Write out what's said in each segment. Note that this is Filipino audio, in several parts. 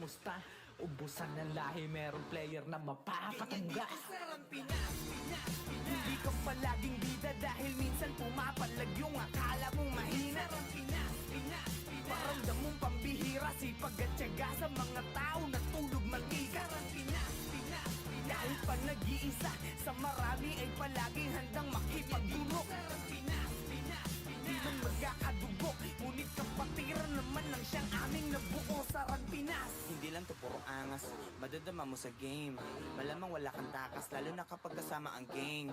kumusta? Ubusan ng lahi, merong player na mapapatungga. Hindi ka palaging bida dahil minsan pumapalag yung akala mong mahina. Paramdam mong pambihira, sipag at tiyaga sa mga tao na tulog mag-ika. Kahit pa nag-iisa, sa marami ay palaging handang makipagdulok. Di man magkakadugo, ngunit kapatiran naman ng siyang aming nabuo sa Pinas. Hindi lang to puro angas, madadama mo sa game. Malamang wala kang takas, lalo na kapag kasama ang gang.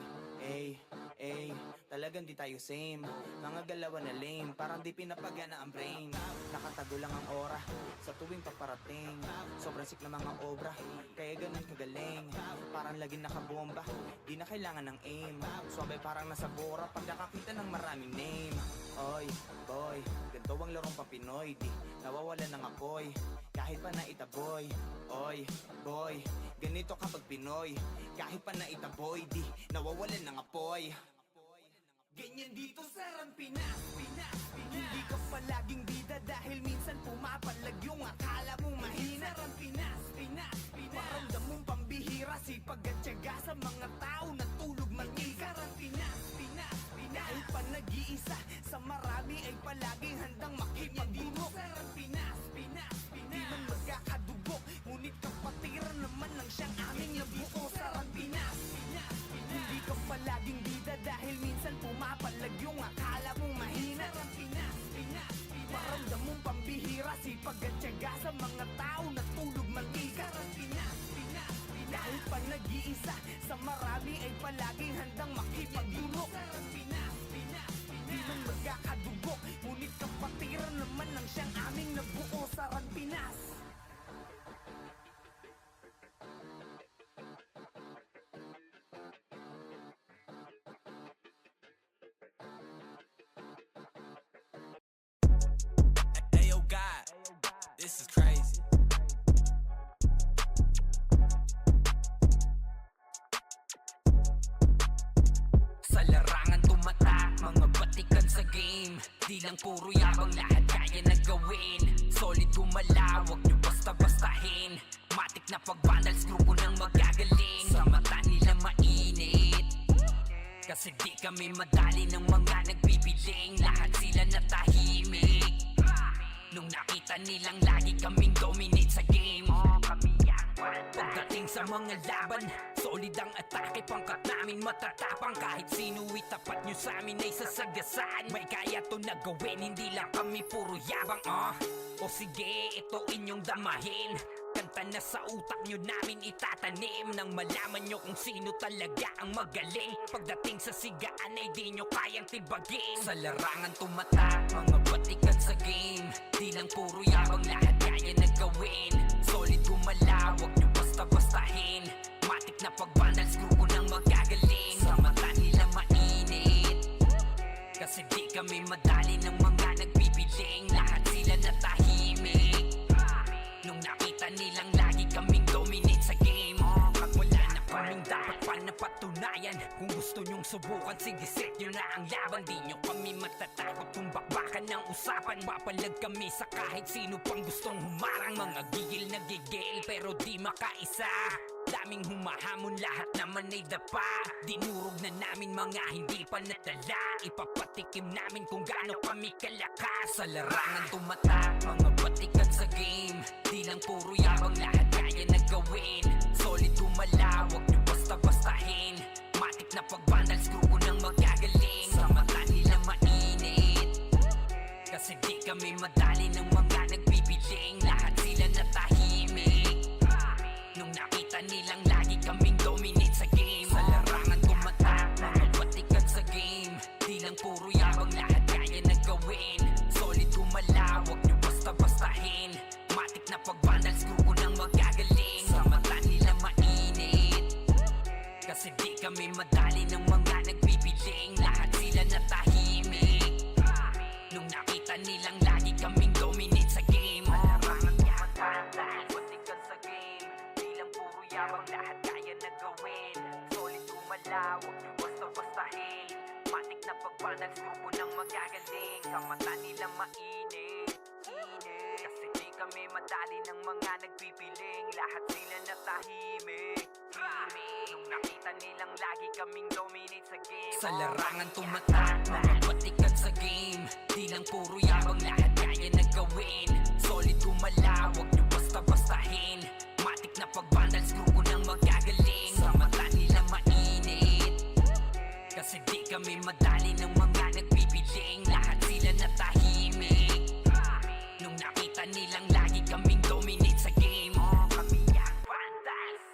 Talagang di tayo same. Mga galawan na lame, parang di pinapagana ang brain. Nakatago lang ang aura sa tuwing paparating. Sobrang sick na mga obra, kaya ganun kagaling. Parang laging nakabomba, di na kailangan ng aim. Suwabay parang nasa bora pag nakakita ng maraming name. Oy, boy, ganito ang larong papinoy. Di nawawala ng apoy, kahit pa naitaboy. Oy, boy, ganito kapag Pinoy. Kahit pa naitaboy, di nawawalan ng apoy. Ganyan dito sa Pinas. Hindi ka palaging bida dahil minsan pumapalag yung akala mong mahina. Paramdam mong pambihira, sipag at tiyaga sa mga tao na tulog mag-ika. Kahit pa nag-iisa, sa marami ay palaging handang makipagdulok. Di man magkakadugo, ngunit kapatiran naman ng siyang aming nabuo sa Pinas. Hindi ka palaging bida dahil minsan pumapalag yung akala mong mahina. Paramdam mong pambihira, sipag at tiyaga sa mga tao na tulog mag-ika. Kahit pa nag-iisa, sa marami ay palaging handang makipagdulok. Di man magkakadugo, ngunit kapatiran naman ng siyang aming nabuo sa Pinas. Ayo God, this is crazy. Sa larangan tumatak, mga batikan sa game. Di lang puro yabang, lahat kaya na gawin. Solid gumalaw, wag nyo basta-bastahin. Matik na pagbandals, grupo ng magagaling. Sa mata nila mainit, kasi di kami madali ng mga nagbibiling. Lahat sila natahimik nung nakita nilang lagi kaming dominate sa game. Pagdating sa mga laban, solid ang atake, pangkat namin matatapang. Kahit sino itapat nyo sa amin ay sasagasaan. May kaya to na gawin, hindi lang kami puro yabang. O sige, ito inyong damahin. Kanta na sa utak nyo namin itatanim, nang malaman nyo kung sino talaga ang magaling. Pagdating sa sigaan ay di nyo kayang tibagin. Sa larangan tumatak, mga batikan sa game. Di lang puro yabang, lahat kaya na gawin. Solid gumalaw, wag nyo basta-bastahin. Matik na pagbandals, grupo ng magagaling. Sa mata nila mainit, kasi di kami madali ng mga nagbibiling. Lahat sila natahimik nung nakita nilang lagi kaming dominate sa game. Wala na kaming dapat pa napatunayan. Kung gusto nyong subukan, sige set nyo na ang laban. Di nyo kami matatakot kung bakbakan ng usapan. Papalag kami sa kahit sino pang gustong humarang. Mga gigil na gigil pero di makaisa. Daming humahamon, lahat naman ay dapa. Dinurog na namin mga hindi pa natala. Ipapatikim namin kung gaano kami kalakas. Sa larangan tumatak, mga batikan sa game. Di lang puro yabang, lahat kaya na gawin. Solid gumalaw, wag nyo basta-bastahin. Matik na pagbandals, grupo ng magagaling. Sa mata nila mainit, kasi di kami madali ng mga nagbibiling. Lahat sila natahimik nung nakita nilang lagi kaming dominate sa game. Sa larangan tumatak, mga batikan sa game. Di lang puro yabang, lahat kaya na gawin. Solid gumalaw, wag nyo basta-bastahin. Matik na pagbandals, grupo ng magagaling. Sa mata nila mainit, kasi di kami madali ng mga nagbibiling. Lahat sila natahimik nung nakita nilang lagi kaming dominate sa game. Larangan tumatak, dahil batikan sa game. Di lang puro yabang, lahat kaya na gawin. Solid gumalaw, wag nyo basta-bastahin. Matik na pagbandals, grupo ng magagaling. Sa mata nila mainit, kasi di kami madali ng mga nagpipiling. Lahat sila natahimik. Nung nakita nilang lagi kaming dominate sa game. Sa larangan tumatak, mga batikan sa game. Di lang puro yabang, lahat kaya na gawin. Solid gumala, wag nyo basta-bastahin. Matik na pag-vandals, grupo ng magagaling. Sa mata nila mainit, kasi di kami madali ng mga nagbibiling. Lahat sila natahimik. Nung nakita nilang lagi kaming dominate sa game. Kami ang vandals.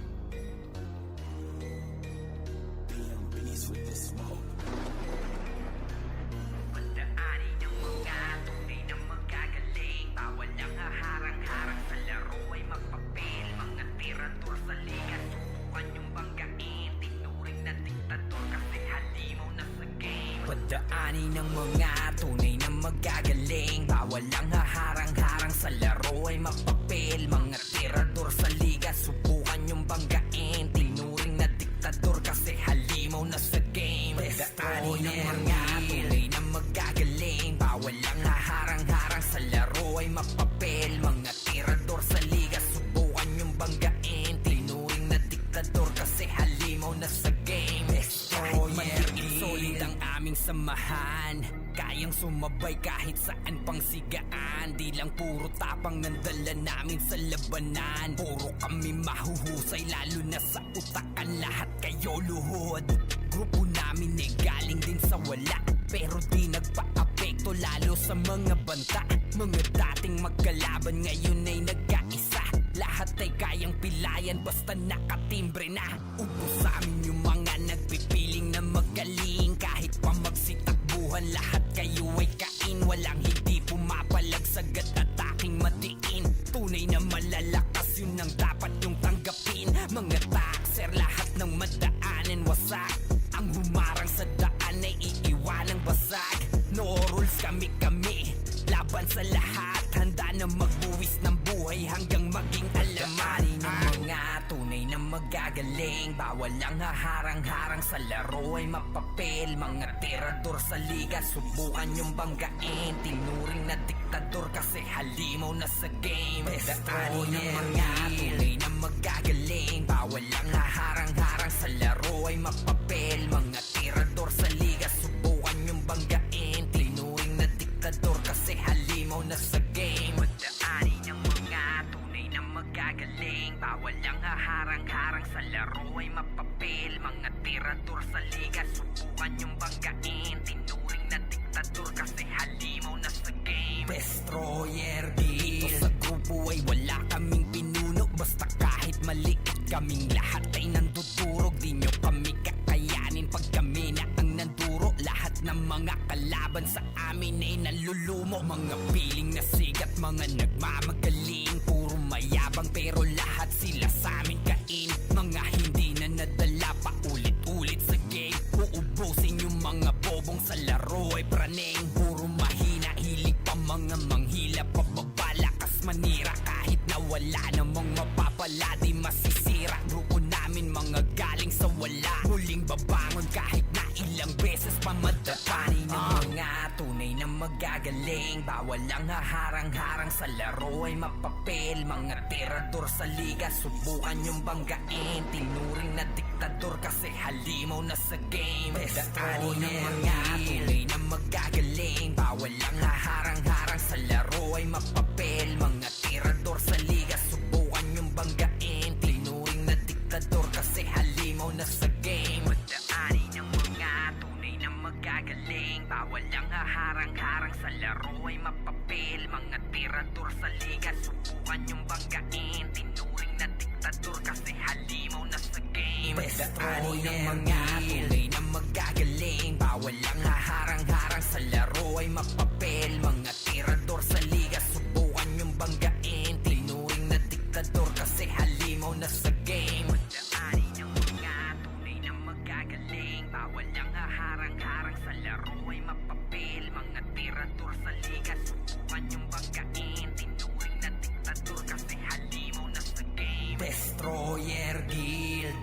Pagdaanin ng mga tunay na magagaling. Bawal ang haharang-harang sa laro ay magpapel. Mga tirador sa liga, subukan yung banggain. Tinuring na diktador kasi halimaw na sa game. Pagdaanin ng mga tunay na magagaling. Bawal ang haharang-harang sa laro ay magpapel. Mga tirador sa liga, subukan yung banggain. Tinuring na diktador kasi halimaw na sa game. Pagdaanin ng mga tunay na magagaling. Bawal ang haharang-harang sa laro ay magpapel. Mga tirador sa liga, subukan yung banggain. Tinuring na diktador kasi halimaw na sa game. Kahit maliit, solid ang aming samahan. Kayang sumabay kahit saan pang sigaan. Di lang puro tapang nandala namin sa labanan. Puro kami mahuhusay, lalo na sa utakan. Lahat kayo luhod. Grupo namin eh galing din sa wala, pero di nagpa-apekto lalo sa mga banta. Mga dating magkalaban ngayon ay nagkaisa. Lahat ay kayang pilayan basta nakatimbre na. Upo sa amin yung mga nagpipiling na magaling. Kahit pa magsitakbuhan, lahat kayo ay kain. Walang hindi pumapalag sagad at aking matiin. Tunay na malalakas, yun ang dapat yung tanggapin. Mga taxer, lahat ng madaanan wasak. Ang humarang sa daan ay iiwanang basag. No rules, kami-kami, laban sa lahat. Handa na magbuwis ng buhay hanggang maging alamat. Ng mga tunay na magagaling. Bawal ang haharang-harang sa laro ay mapapel. Mga tirador sa liga, subukan yung banggain. Tinuring na diktador kasi halimaw na sa game. Pagdaanin ng mga tunay na magagaling. Bawal ang haharang-harang sa laro ay mapapel. Mga tirador sa liga, subukan yung banggain. Tinuring na diktador kasi halimaw na sa game. Pagdaanin ng mga tunay na magagaling. Bawal ang haharang-harang sa laro ay mapapel. Mga tirador sa liga, subukan yung banggain. Tinuring na diktador kasi halimaw na sa game. Destroyer Dito sa grupo ay wala kaming pinuno. Basta kahit maliit kaming lahat ay nandudurog. Di nyo kami kakayanin pag kami na ang nanduro. Lahat ng mga kalaban sa amin ay nalulumo. Mga piling na sigat, mga nagmamagaling. Puro mayabang pero lahat sila sa amin kain. Mga hindi na nadala pa ulit-ulit sa game. Uubusin yung mga bobong sa laro ay praneng. Puro mahina, hilig pa mga manghila. Pababalakas manira kahit na wala namang mapapala. Di masisira grupo namin, mga galing sa wala. Muling babangon kahit na ilang beses pa madaanin ng mga tunay na magagaling. Bawal ang haharang-harang sa laro ay mapapel. Mga tirador sa liga, subukan yung banggain. Tinuring na diktador kasi halimaw na sa game. Pagdaanin ng mga tunay na magagaling. Bawal ang haharang-harang sa laro ay mapapel. Mga tirador sa liga, subukan yung banggain. Tinuring na diktador kasi halimaw na sa game. Pagdaanin ng mga tunay na magagaling. Bawal ang haharang-harang sa laro ay mapapel. Mga tirador sa liga, subukan yung banggain. Tinuring na diktador kasi halimaw na sa game. Pagdaanin ng mga tunay na magagaling. Bawal ang haharang-harang sa laro ay mapapel. Mga tirador sa liga, subukan yung banggain. Tinuring na diktador kasi halimaw na sa game. Pagdaanin ng mga tunay na magagaling. Bawal ang haharang-harang sa laro ay mapapel. Mga tirador sa liga, subukan yung banggain. Tinuring Destroyer Guild.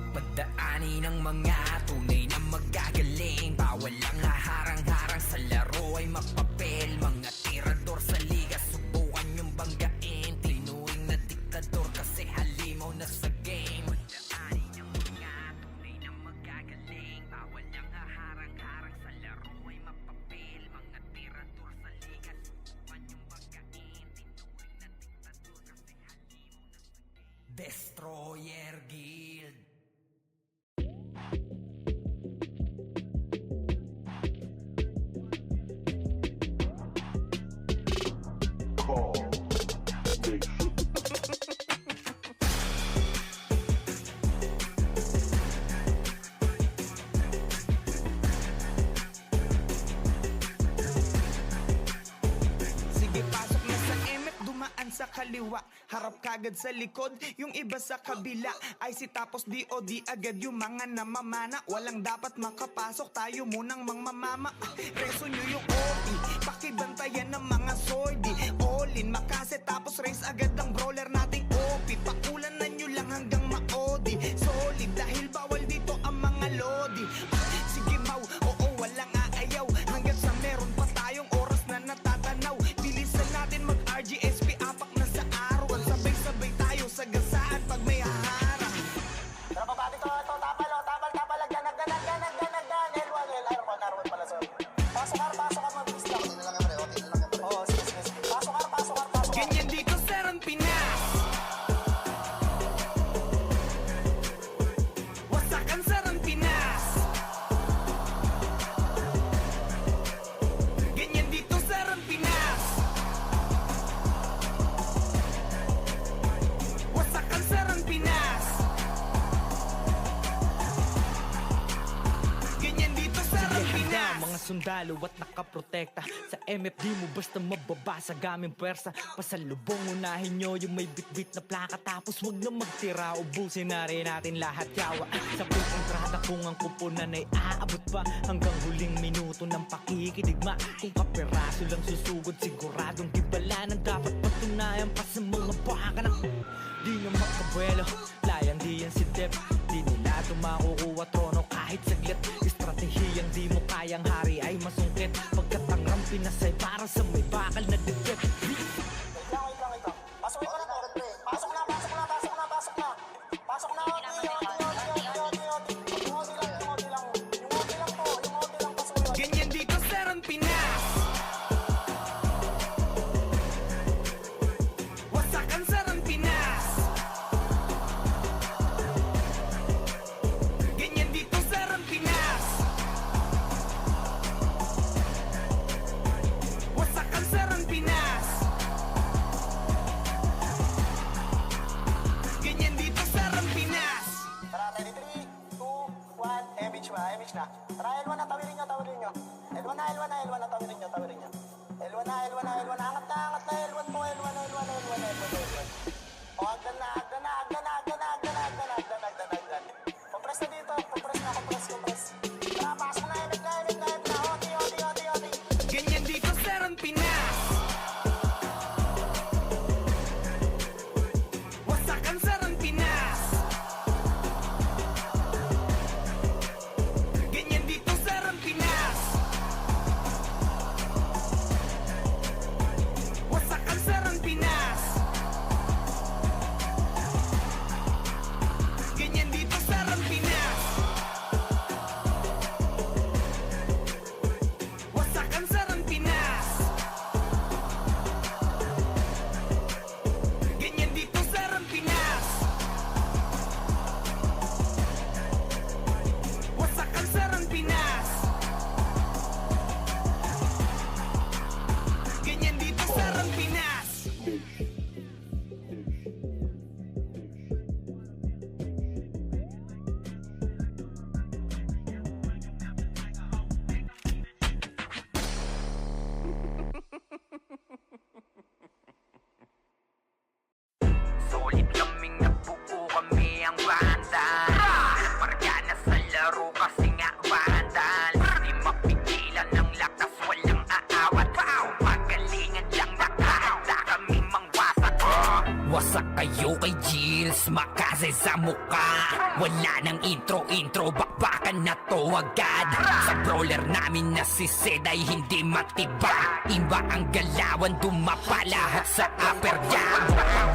Pagdaanin ng mga tunay na magagaling, bawal lang haharang-harang sa laro ay mapapel. Mga tirador sa liga, subukan yung banggain. Tinuring na diktador kasi halimaw na sa game. Pagdaanin ng mga tunay na magagaling, bawal lang haharang-harang sa laro ay mapapel. Mga tirador sa liga, subukan yung banggain. Tinuring na diktador kasi halimaw na sa game. Destroyer Guild. Sige, pasok na sa emet, dumaan sa kaliwa. Harap kagad sa likod, yung iba sa kabila. IC tapos DOD agad yung mga namamana. Walang dapat makapasok, tayo munang mangmamama. Reso nyo yung OP, pakibantayan ng mga sordi. All in, makase tapos race agad ang brawler nating OP. Pakulanan nyo lang hanggang maodi. Solid, dahil bawal dito ang mga lodi. Sige mau, oo walang aayaw. Hanggang sa meron pa tayong oras na natatanaw. Bilisan natin mag-RGSP, apak na sa araw. Sabay-sabay tayo sa gasaan pag may haharang. Tara pa ito, tapal, tapal, ganag, L1 pala, sorry. Pasok ka, mabilis lang. Okay na lang yan, pre, okay na lang yan, pre. Oo, sige. Pasok ka. Ganyan dito sa Pinas. Wasakan sa Pinas. Ganyan dito sa Pinas. Wasakan sa Pinas. Ganyan dito sa Pinas. Mga sundalo at nakaprotekta sa MFD mo basta mababasa gaming pwersa. Pasalubong unahin nyo yung may bitbit na plaka. Tapos wag na magtira, ubusin na rin natin lahat yawa. Sa kontrata kung ang kupunan ay aabot pa hanggang huling minuto ng pakikidigma. Kung kaperaso lang susugod, siguradong gibala na dapat patunayan pa sa mga baka na di na makabuelo. Layang di yan si Dep, di nila tumakukuha trono kahit saglit. Estratehiyang di mo kayang hari ay masungkit. Pagkat ang Pinas ay para sa may bakal na dibdib. Wait lang. Pasok ka na, pre. Pasok na. Yung OT lang po. Ganyan dito sa Pinas. Wasakan sa Pinas. Ganyan dito sa Pinas. Wasakan sa Pinas. skills, makase sa muka. Wala nang intro, bakbakan na to agad. Sa brawler namin na si Zed ay hindi matibag. Iba ang galawan, dumapa lahat sa upper jab.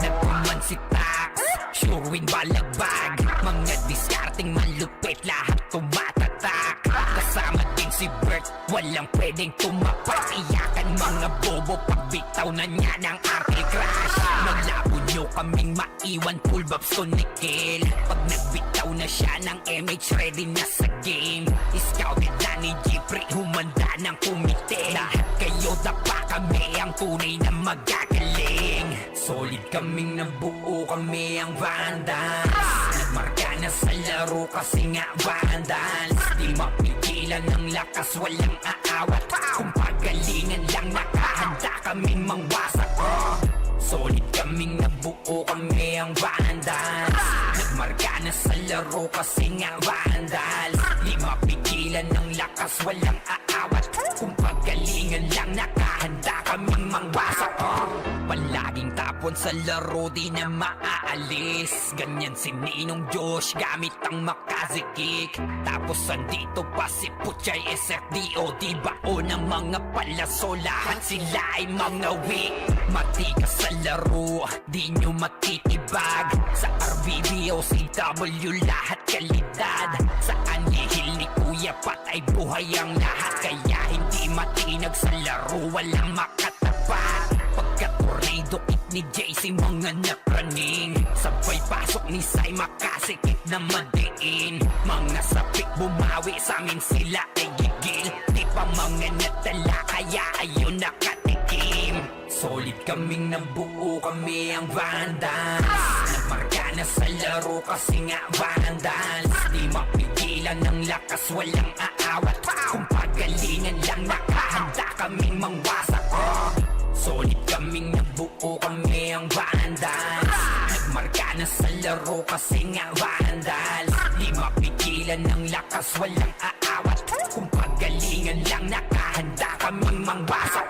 Nagkuman si Tax, sure win balagbag. Mga diskarting malupit, lahat tumatatak. Kasama din si Bert, walang pwedeng tumapak. Iyakan mga bobo, pagbitaw na niya ng arcade crash. Malabo nyo kaming maiwan, full babs ko nikil. Pag nagbitaw na siya ng MH, ready na sa game. Scouted na ni Jeffrey, humanda ng kumite. Lahat kayo dapa, kami ang tunay na magagaling. Solid kaming nabuo, kami ang Vandals. Nagmarka na sa laro kasi nga Vandals. Di mapigilan ng lakas, walang aawat. Kung pagalingan lang, nakahanda kaming mangwasak. Solid kaming nabuo, kami ang Vandals. Nagmarka na sa laro kasi nga Vandals. Di mapigilan ng lakas, walang aawat. Kung pagalingan lang, nakahanda kaming mangwasak. Palaging tapon sa laro, di na maaalis. Ganyan si Ninong Josh, gamit ang Makaze kick. Tapos andito pa si Puchay SFDO, di bao ng mga palaso. Lahat sila ay mga weak. Matikas sa laro, di nyo matitibag. Sa RBB o CW, lahat kalidad. Sa anihil ni Kuya Pat ay buhay ang lahat. Kaya hindi matinag sa laro, walang makatapat. Pagka-tornado kick ni JC, mga napraning. Sabay pasok ni Sai, makasikip na madiin. Mga sapik bumawi, sa amin sila ay gigil. Di pa mga natala, kaya ayun nakatikim. Solid kaming nabuo, kami ang Vandals. Nagmarka na sa laro kasi nga Vandals. Di mapigilan ng lakas, walang aawat. Kung pagalingan lang, nakahanda kaming mangwasak. Solid kaming nabuo, kami ang Vandals. Nagmarka na sa laro kasi nga Vandals. Di mapigilan ng lakas, walang aawat. Kung pagalingan lang, nakahanda kaming mangwasak.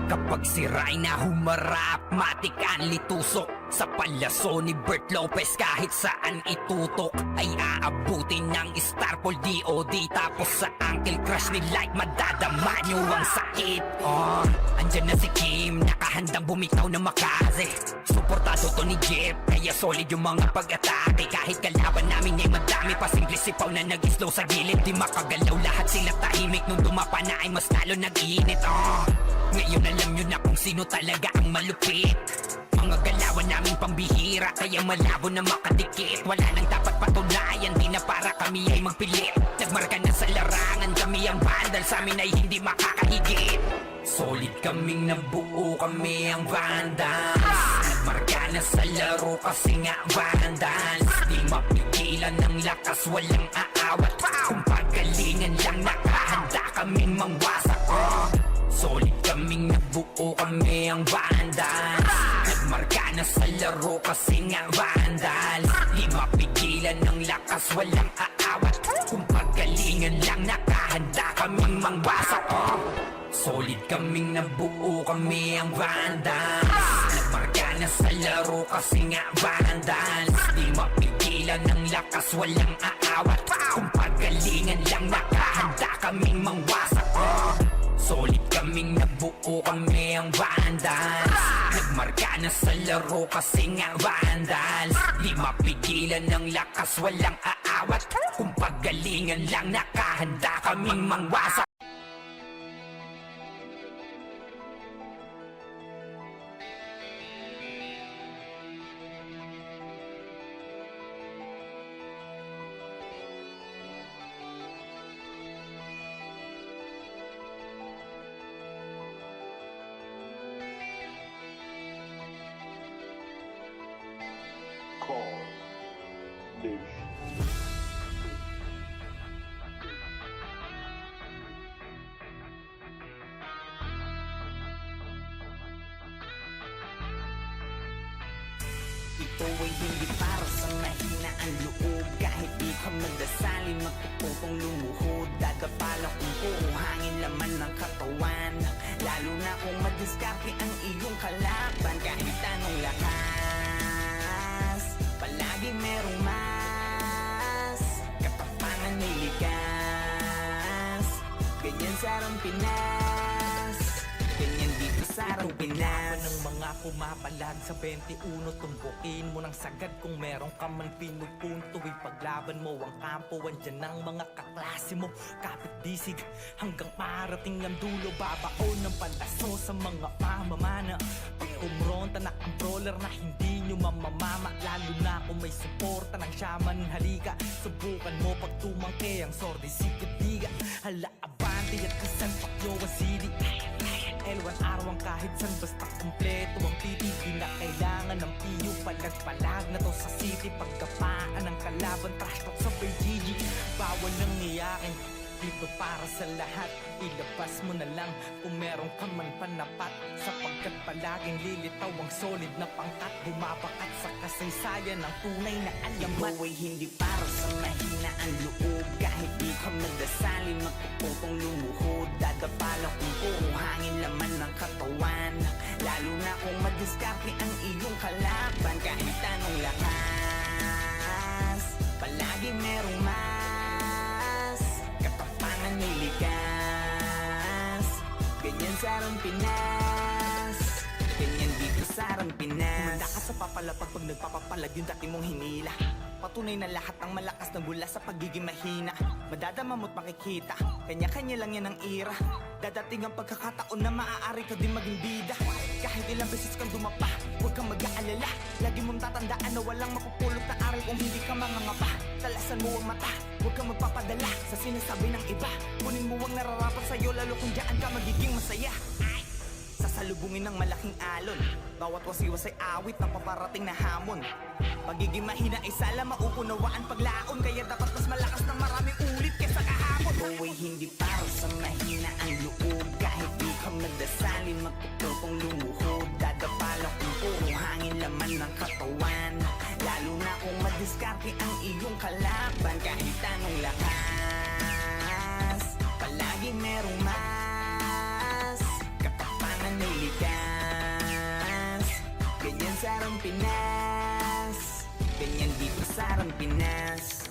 Kapag siray na humarap, matik ang litusok. Sa palaso ni Bert Lopez, kahit saan itutok ay aabutin ng Starpol DOD. Tapos sa ankle crush ni Light, madadama nyo ang sakit. Andyan na si Kim, nakahandang bumitaw na Makaze. Suportado to ni Jeff, kaya solid yung mga pag-atake. Kahit kalaban namin ay madami pa, simple sipaw na nag-slow sa gilid. Di makagalaw, lahat sila tahimik. Nung dumapa na ay mas lalo nag-iinit. Ngayon alam nyo na kung sino talaga ang malupit. Mga galawan namin pambihira, kaya malabo na makadikit. Wala nang dapat patunayan, di na para kami ay magpilit. Nagmarka na sa larangan, kami ang Vandals, sa amin ay hindi makakahigit. Solid kaming nabuo, kami ang Vandals. Nagmarka na sa laro kasi nga Vandals. Di mapigilan ng lakas, walang aawat. Kung pagalingan lang, nakahanda kaming mangwasak. Solid kaming nabuo, kami ang Vandals. Nagmarka na sa laro kasi nga Vandals. Di mapigilan ng lakas, walang aawat. Kung pagalingan lang, nakahanda kaming mangwasak. Solid kaming nabuo, kami ang Vandals. Nagmarka na sa laro kasi nga Vandals. Di mapigilan ng lakas, walang aawat. Kung pagalingan lang, nakahanda kaming mangwasak. Solid kaming nabuo, kami ang Vandals. Nagmarka na sa laro kasi nga Vandals. Di mapigilan ng lakas, walang aawat. Kung pagalingan lang, nakahanda kaming mangwasak. Ito ay hindi para sa mahina ang loob. Kahit di ka magdasali, magtutupong lumuhod. Dadapalang kung puro hangin laman ng katawan. Lalo na kung madiskarte ang iyong kalaban. Kahit anong lakas, sarang Pinas, ganyan dito sarang Pinas. Ng mga pumapalag sa 21, tumbukin mo ng sagad kung meron ka man pinupunto. Ipaglaban mo ang kampo, andyan ang mga kaklase mo. Kapit disig hanggang parating ang dulo, babaon ng palaso sa mga mamamana. Pag kumronta na ang brawler na hindi nyo mamamama, lalo na kung may suporta ng shaman, halika. Subukan mo pag tumangke ang sordi sikitiga. Hala abante at kasan pakyo ang CD. L1 araw kahit san basta kumpleto ang titi. Di na kailangan ng piyo, palag-palag na to sa city. Pagkapaan ng kalaban, trash talk sa GG. Bawal nang iyakin, dito para sa lahat. Ilabas mo na lang kung meron ka man panapat, sapagkat palaging lilitaw ang solid na pangkat. Bumabakat sa kasaysayan ng tunay na alamat. Ito ay hindi para sa mahina ang loob. Kahit di ka magdasalin, magpuputong lumuhod. Dadapala kung puro hangin laman ng katawan, lalo na kung madiskarte ang iyong kalaban. Kahit anong lakas, palagi merong mas katapangan may likas. Ganyan sarang Pinas, ganyan dito sarang Pinas. Kumanda ka sa papalapag pag nagpapapalag yung dati mong hinila. Patunay na lahat ng malakas na mula sa pagiging mahina. Madadama mo't makikita, kanya-kanya lang yan ang ira. Dadating ang pagkakataon na maaari ka din maging bida. Kahit ilang beses kang dumapa, huwag kang mag-aalala. Lagi mong tatandaan na walang mapupulot na aral kung hindi ka mangangapa. Talasan mo ang mata, huwag kang magpapadala sa sinasabi ng iba. Kunin mo ang nararapat sa'yo, lalo kung dyan ka magiging masaya. Sasalubungin ng malaking alon, bawat wasiwas ay awit ng paparating na hamon. Pagiging mahina ay sala mauunawaan paglaon, kaya dapat mas malakas ng maraming ulit kesa kahapon. Ito ay hindi para sa mahina ang loob. Kahit di ka magdasalin, magpuputong lumuhod. Dadapala kung puro hangin laman ng katawan, lalo na kung madiskarte ang iyong kalaban. Kahit anong lakas, palagi merong mas katapangan may likas. Ganyan sarang Pinas, ganyan dito sarang Pinas.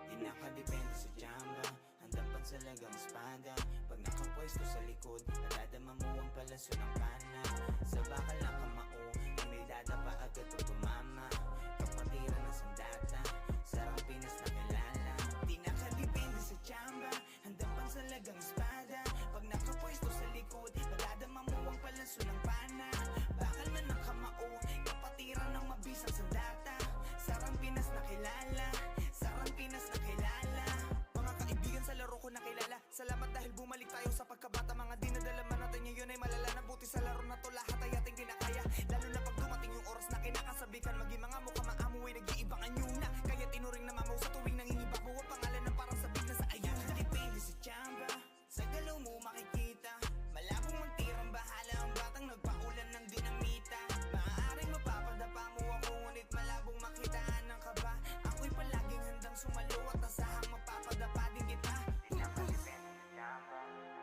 Di nakadepende sa tsamba, handang pansalagang espada. Pag nakapwesto sa likod, nadadama mo ang palaso ng pana. Sa bakal ng kamao, ang may dadapa agad o tumama. Kapatiran ng sandata, sarang Pinas na kilala. Di nakadepende sa tsamba, handang pansalagang espada. Pag nakapwesto sa likod, nadadama mo ang palaso ng pana. Bakal man ng kamao, kapatiran ng mabisang sandata. Sarang Pinas na kilala, sarang Pinas na kilala. Mga kaibigan sa laro ko nakilala, salamat dahil bumalik tayo sa pagkabata. Mga dinadala man natin ngayon ay malala na, buti sa laro na to lahat ay ating kinakaya. Lalo na pag dumating yung oras na kinakasabikan, maging mga mukha maamu ay nag-iibang anyo na. Kaya tinuring na mamaw sa tuwing nangingiba mo ang pangalan ng parang sabik na sa ayun. Depende sa tsamba, sa galaw mo makikita. Malabong magtirang bahala ang batang nagpaulan ng dinamita. Maaaring mapapadapa mo ako, ngunit malabong makitaan ng kaba. Ako'y palaging handang sumalo at asahang mapapadapa din kita. Nakadepende sa tsamba,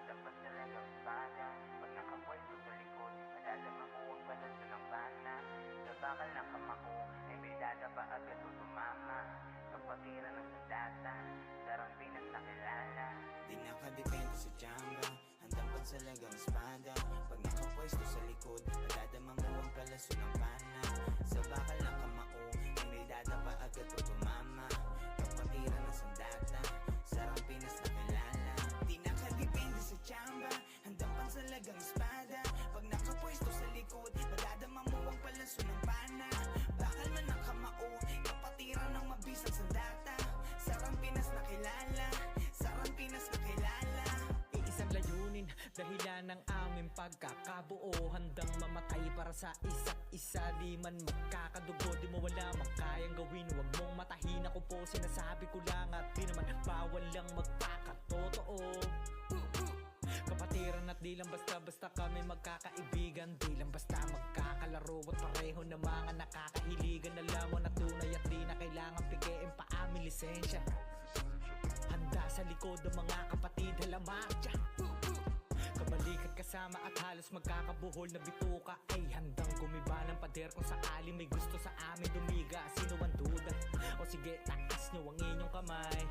dapat talagang espada. Pag nakapwesto sa likod, madadama mo ang palaso ng pana. Sa bakal ng kamako, ay may dadapa agad o tumama. Kapatiran ng sandata, sarang Pinas na kilala. Di nakadepende sa tsamba, handang pansalagang espada. Pag nakapwesto sa likod, madadama mo ang palaso ng pana. Sa bakal ng kamao, ay may dadapa agad o tumama. Kapatiran ng sandata, sarang Pinas na kilala. Di nakadepende sa tsamba, handang pansalagang espada. Pag nakapwesto sa likod, madadama mo ang palaso ng pana. Bakal man ng kamao, kapatiran ng mabisang sandata. Sarang Pinas na kilala, sarang Pinas na kilala. Iisa nakabuo, handang mamatay para sa isa't isa. Di man magkakadugo, di mo wala makayang gawin. Huwag mong matahin, ako po sinasabi ko lang. At di naman bawal lang magpakatotoo. Kapatiran at di lang basta-basta kami magkakaibigan. Di lang basta magkakalaro at pareho na mga nakakahiligan. Alam mo na tunay at di na kailangan pigiin pa aming lisensya. Handa sa likod ng mga kapatid, halamak dyan. Kabalikat kasama at halos magkakabuhol na bituka. Ay handang gumiba ng pader kung sakali may gusto sa amin dumiga. Sino ang duda? O sige, taas nyo ang inyong kamay.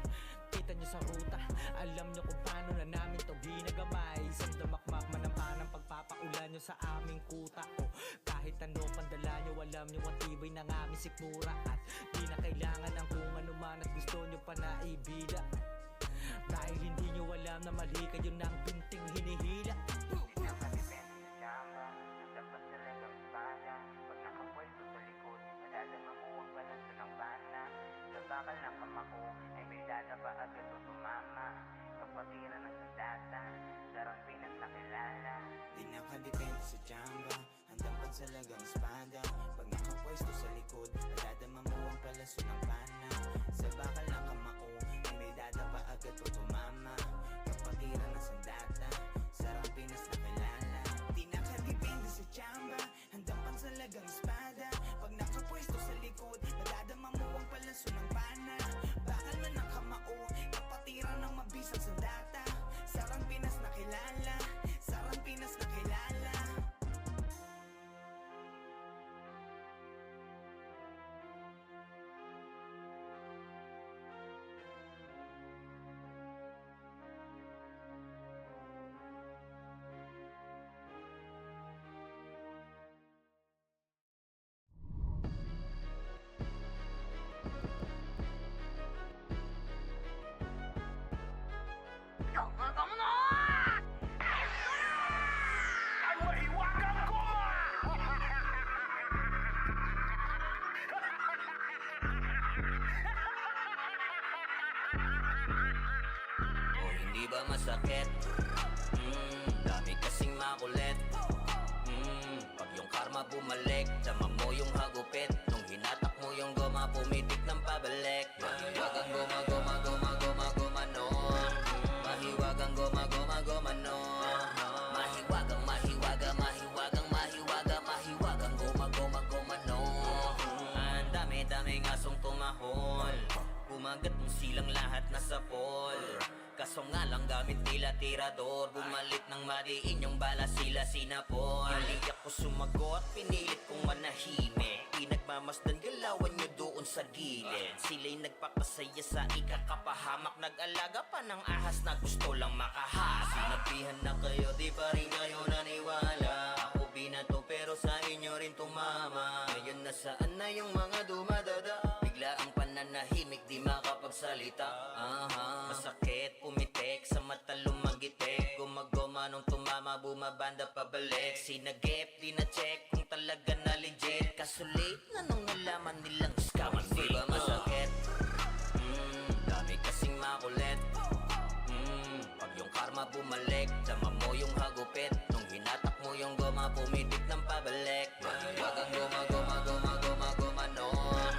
Kita nyo sa ruta, alam nyo kung paano na namin to ginagamay. Isang damakmak man ang panang pagpapaulan nyo sa aming kuta. O kahit ano pandala nyo, alam nyo ang tibay ng aming sikmura. At di na kailangan ng kung ano man at gusto nyo pa na ibida. Dahil hindi nyo alam na mali kayo ng binting hinihila. Nakadepende sa tsamba, dapat talagang espada. Pag nakapwesto sa likod, madadama mo ang balanso ng bana. Sa bakal ng kamako, ay may dadaba agad o tumama. Kapatiran ng sandata, sarang Pinas na kilala. Di nakadepende sa tsamba, handang pansalagang espada. Pag nakapwesto sa likod, madadama mo ang palaso ng bana. Sa bakal ng kamako, ay may dadaba agad o tumama. Kapatiran ng sandata, sarang Pinas na kilala. Di nakadepende sa tsamba, handang pansalagang espada. Pag nakapwesto sa likod, madadama mo ang palaso ng bana. Bakal man ang kamao, kapatiran ng mabisang sandata. Sarang Pinas na kilala, sarang Pinas na kilala. O hindi ba masakit? Dami kasing makulit. Pag yung karma bumalik, dama mo yung hagupit. Nung hinatak mo yung goma, pumitik ng pabalik. Mahiwagang goma, goma, goma, goma, goma nun. Mahiwagang goma, goma, goma nun. Mahiwagang, mahiwaga, mahiwagang, mahiwaga, mahiwagang goma, goma, goma nun. Ang dami-daming asong tumahol. Kumagat mo silang lahat nasa pol. Kaso nga lang gamit nila tirador. Bumalik ng mariin yung bala sila sinapol. Hindi ako sumagot, pinilit kong manahimik. Pinagmamasdan galawan nyo doon sa gilid. Sila'y nagpapasaya sa ikakapahamak. Nag-alaga pa ng ahas na gusto lang makahas. Sinabihan na kayo, di pa rin kayo naniwala. Ako binato pero sa inyo rin tumama. Ngayon nasaan na yung mga dumadada? Bigla ang pananahimik, di makapagsalita. Masakit, pumitik, sa mata lumagitik. Gumagoma nung tumama, bumabanda pabalik. Sinagip, di na check kung talaga na legit. Kaso late na nung nalaman nilang scam and fake. Di ba masakit? Dami kasing makulit. Pag yung karma bumalik, dama mo yung hagupit. Nung hinatak mo yung goma, pumitik ng pabalik. Mahiwagang goma, goma, goma, goma, goma nun.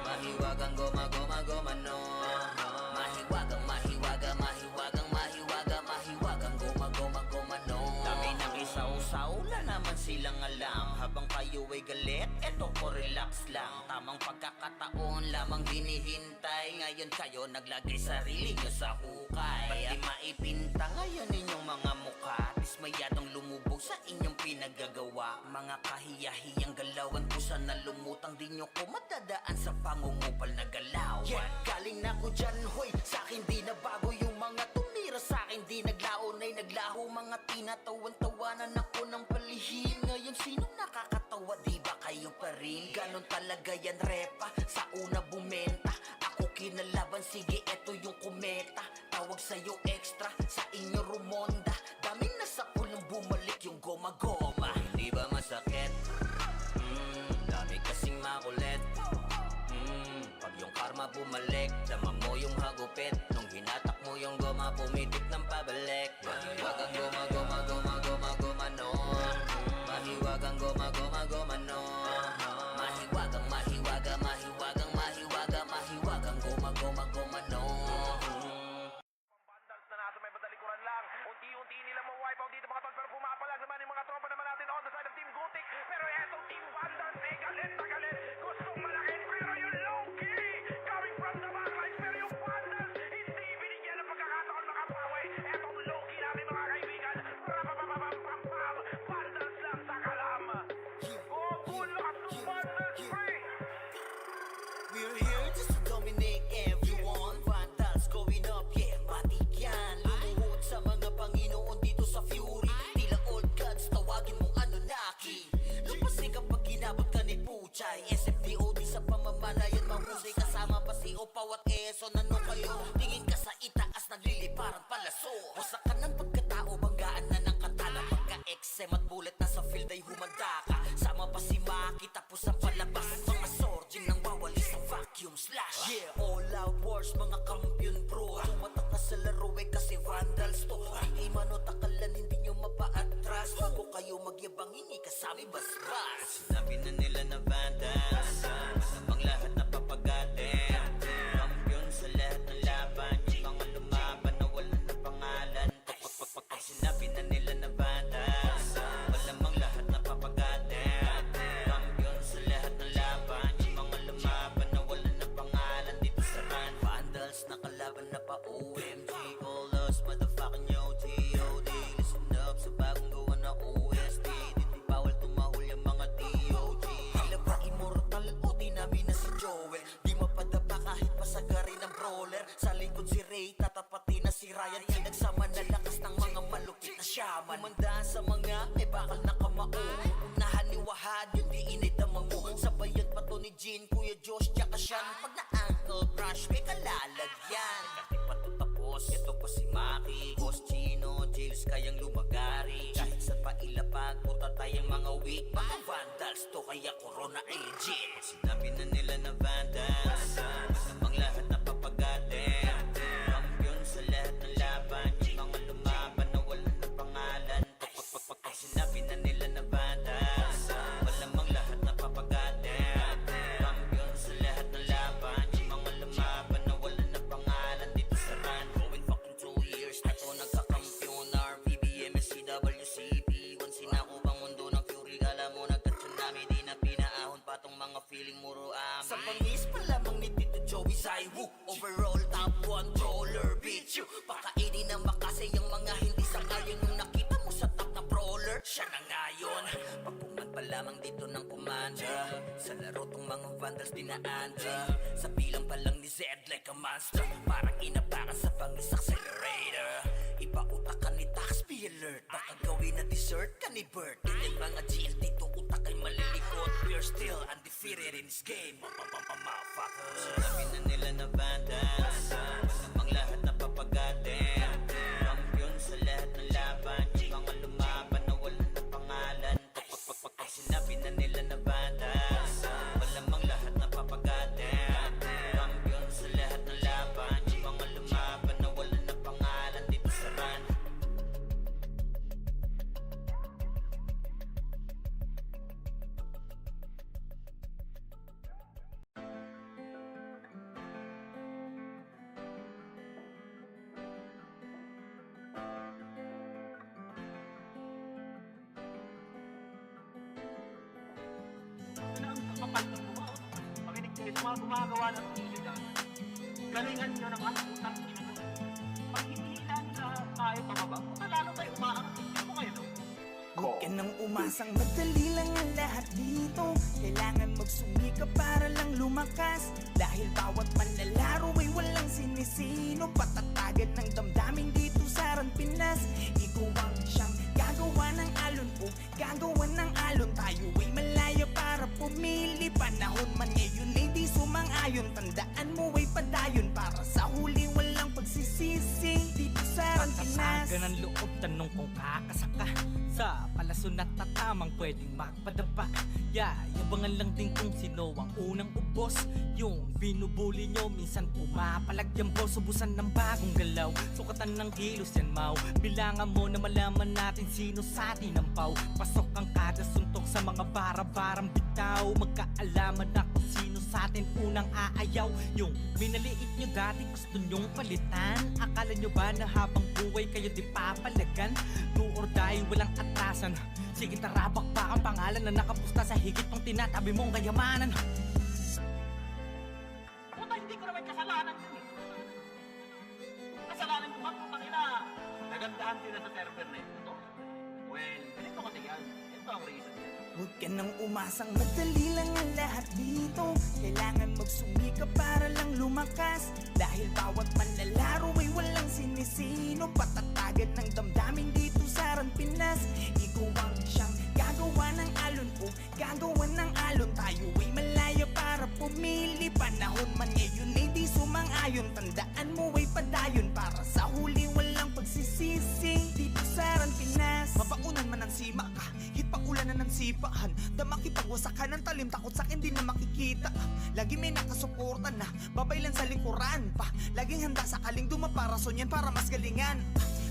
Mahiwagang goma, goma, goma nun. Mahiwagang, mahiwaga, mahiwagang, mahiwaga, mahiwagang goma, goma, goma nun. Dami nang isaw-saw, wala naman silang alam. Habang kayo ay galit, eto ko relax lang. Tamang pagkakataon lamang hinihintay. Ngayon kayo naglagay sarili nyo sa hukay. Ba't di maipinta ngayon inyong mga mukha? Dismayadong lumubog sa inyong pinagagawa. Mga kahiyahiyang galawan ko sana lumutang. Di nyo ko madadaan sa pangungupal na galawan. Yeah, galing na ko dyan, hoy. Sa'kin di na bago yung mga tumira sa'kin. Di naglaon ay naglaho. Mga tinatawan-tawanan ako ng palihim. Ngayon sino nakakatawa? Di ba kayo pa rin? Ganon talaga yan repa. Sa una bumenta, ako kinalaban. Sige, eto yung kometa. Tawag sa'yo extra, sa inyo rumonda. Daming nasa pulong bumalik yung goma-goma. Hindi ba masakit? Dami kasing makulit. Pag yung karma bumalik, dama mo yung hagupit. Nung hinatak mo yung goma, pumitik ng pabalik. Mahiwagang goma, goma, goma, goma, goma nun. bawat eso. Nano kayo, tingin ka sa itaas, nagliliparan palaso. Wasak ka ng pagkatao, banggaan na ng katala. Pagka-eksem at bullet na sa field ay humanda ka. Sama pa si Maki, tapos ang palabas. Mga sorging nang wawalis sa vacuum slash. Yeah, all out wars, mga kampiyon bro. Tumatak na sa laro eh kasi vandals to. Ay manotakalan, hindi nyo mapa-atras. Bago kayo magyabang, hindi kasami basbas. Sinabi na nila na vandals, masamang lahat na papagatin. Kampiyon sa lahat ng laban, yung mga lumaban na wala na pangalan. Pag sinabi na nila na vandals, malamang lahat na papagatin. Kampiyon sa lahat ng laban, yung mga lumaban na wala na pangalan dito sa run. Vandals na kalaban na pa OMG, all us motherfucking yo G.O.D. Listen up sa bagong gawa na OST. Di bawal tumahol yung mga D.O.G. Tila ba immortal o dinami na si Joel? Di mapadapa kahit pasagari ng brawler. Sa likod si Ray, tatapati na si Ryan. Pinagsama na lakas ng mga malupit na shaman. Kumandaan sa mga may bakal na kamao. Unahan ni Wahad, yung di inidamang mo. Sabayan pa to ni Jean, Kuya Josh, tsaka Sean. Pag na-ankle crush, may kalalagyan. Kati pa to tapos, ito pa si Maki, Boss Chino, Jails kayang lumagari. Kahit sa pailapag, puta tayong mga weak. Mga vandals to, kaya corona ay legit. Sinabi na nila na vandals, masamang lahat na papagatin. Kampiyon sa lahat ng laban, yung mga lumaban na wala na pangalan. Pag sinabi na nila na vandals, malamang lahat na papagatin. Kampiyon sa lahat ng laban, yung mga lumaban na wala na pangalan dito sa run. Going fucking 2 years na to nagkakampiyon. RPBM, SCWCP, once sinako bang mundo ng fury. Kala mo nagka-tsunami, di na pinaahon pa tong mga feeling muro amin. Sa bangis pa lamang ni Tito Joey Zaiwu, overall top 1 brawler, bitch you. Pakainin ng makase yung mga hindi sangayon. Yung nakita mo sa top na brawler, siya na ngayon. Pagpungan pa lamang dito ng commander, sa laro tong mga vandals dinaandra. Sa bilang pa lang ni Zed like a monster, parang inapakan sa bangis accelerator. Ipautak ka ni Tax, be alert. Baka gawin na dessert ka ni Bert. Ganyan mga GL dito, utak ay malilikot. We're still undefeated in this game, motherfuckers. Sinabi na nila na vandals, masamang lahat na papagatin. Kampiyon sa lahat ng laban, yung mga lumaban na wala na pangalan. Pag sinabi na nila na vandals, malamang lahat na papagatin. Kampiyon sa lahat ng laban, yung mga lumaban na wala na pangalan dito sa run. Makinig kayo sa mga gumagawa ng illegal. Galingan nyo ng ang utang ina. Pag hindi na tayo pababa, lalo tayo umaangat. Hindi mo kayo, no? Huwag ka nang umasang madali lang ang lahat dito. Kailangan magsumika para lang lumakas. Dahil bawat manlalaro ay walang sinisino. Patatagan ng damdamin dito sa Ran Pinas. Ikaw ang siyang gagawa ng alon o gagawa ng alon. Tayo ay malaya para pumili. Panahon man ngayon ay di sumang-ayon. Tandaan mo ay padayon para sa huli walang pagsisisi. Dito sa Ran Pinas. Patasaga ng loob, tanong kung kakasaka sa palason at tatamang pwedeng magpadapa. Yabangan lang din kung sino ang unang ubos. Yung binubuli nyo, minsan pumapalagyan boss. Ubusan ng bagong galaw, sukatan ng kilos yan mau. Bilangan mo na malaman natin sino sa atin ang pau. Pasok ang kada suntok sa mga bara-barang bitaw. Magkaalaman na kung sino sa atin unang aayaw. Yung minaliit nyo dati gusto nyong palitan. Akala nyo ba na habang buhay kayo di papalagan? Do or die, walang atrasan. Sige tarabak pa ang pangalan na nakapusta sa higit ng tinatabi mong kayamanan. Puta, hindi ko naman kasalanan yun eh. Kasalanan ko ba kung kanina nagandahan sila sa server na ito? Well, ganito kasi yan. Ito ang reason yan. Huwag ka nang umasang madali lang ang lahat dito. Kailangan magsumika para lang lumakas. Dahil bawat manlalaro ay walang sinisino. Patatagan ng damdamin dito sa Ran Pinas. Ikaw ang siyang gagawa ng alon o gagawa ng alon. Tayo ay malaya para pumili. Panahon man ngayon ay di sumang sang-ayon. Tandaan mo ay padayon para sa huli walang pagsisisi. Dito sa Aran, Pinas, mabaunan man ang sima ka, hitpaulanan ng sipahan, damakipagwasakan ng talim, takot sa'kin di na makikita. Lagi may nakasuporta na, babaylan sa likuran pa, laging handa sakaling dumaparason yan para mas galingan.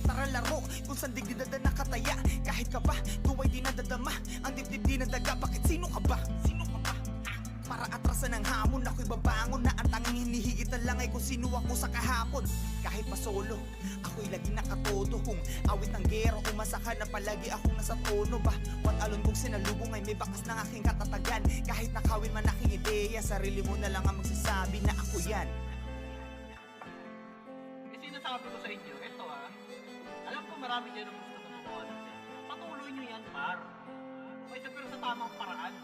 Tara laro, kung saan digdidada nakataya, kahit ka ba, tuway di nadadama, ang dibdib di nadaga, bakit sino ka ba? Sino ka ba? Para atrasan ng hamon, ako'y babangon na ang tanging hinihigitan lang ay kung sino ako sa kahapon. Kahit pa solo, ako'y lagi nakatodo. Kung awit ng gero, umasahan na palagi akong nasa tono ba? Wat alon kong sinalubong ay may bakas ng aking katatagan. Kahit nakawin man aking ideya, sarili mo na lang ang magsasabi na ako yan. Eh, sinasabi ko sa inyo, ito alam ko marami dyan ang gusto na gumawa ng patuloy nyo yan, par. Okay, pero sa tamang paraan.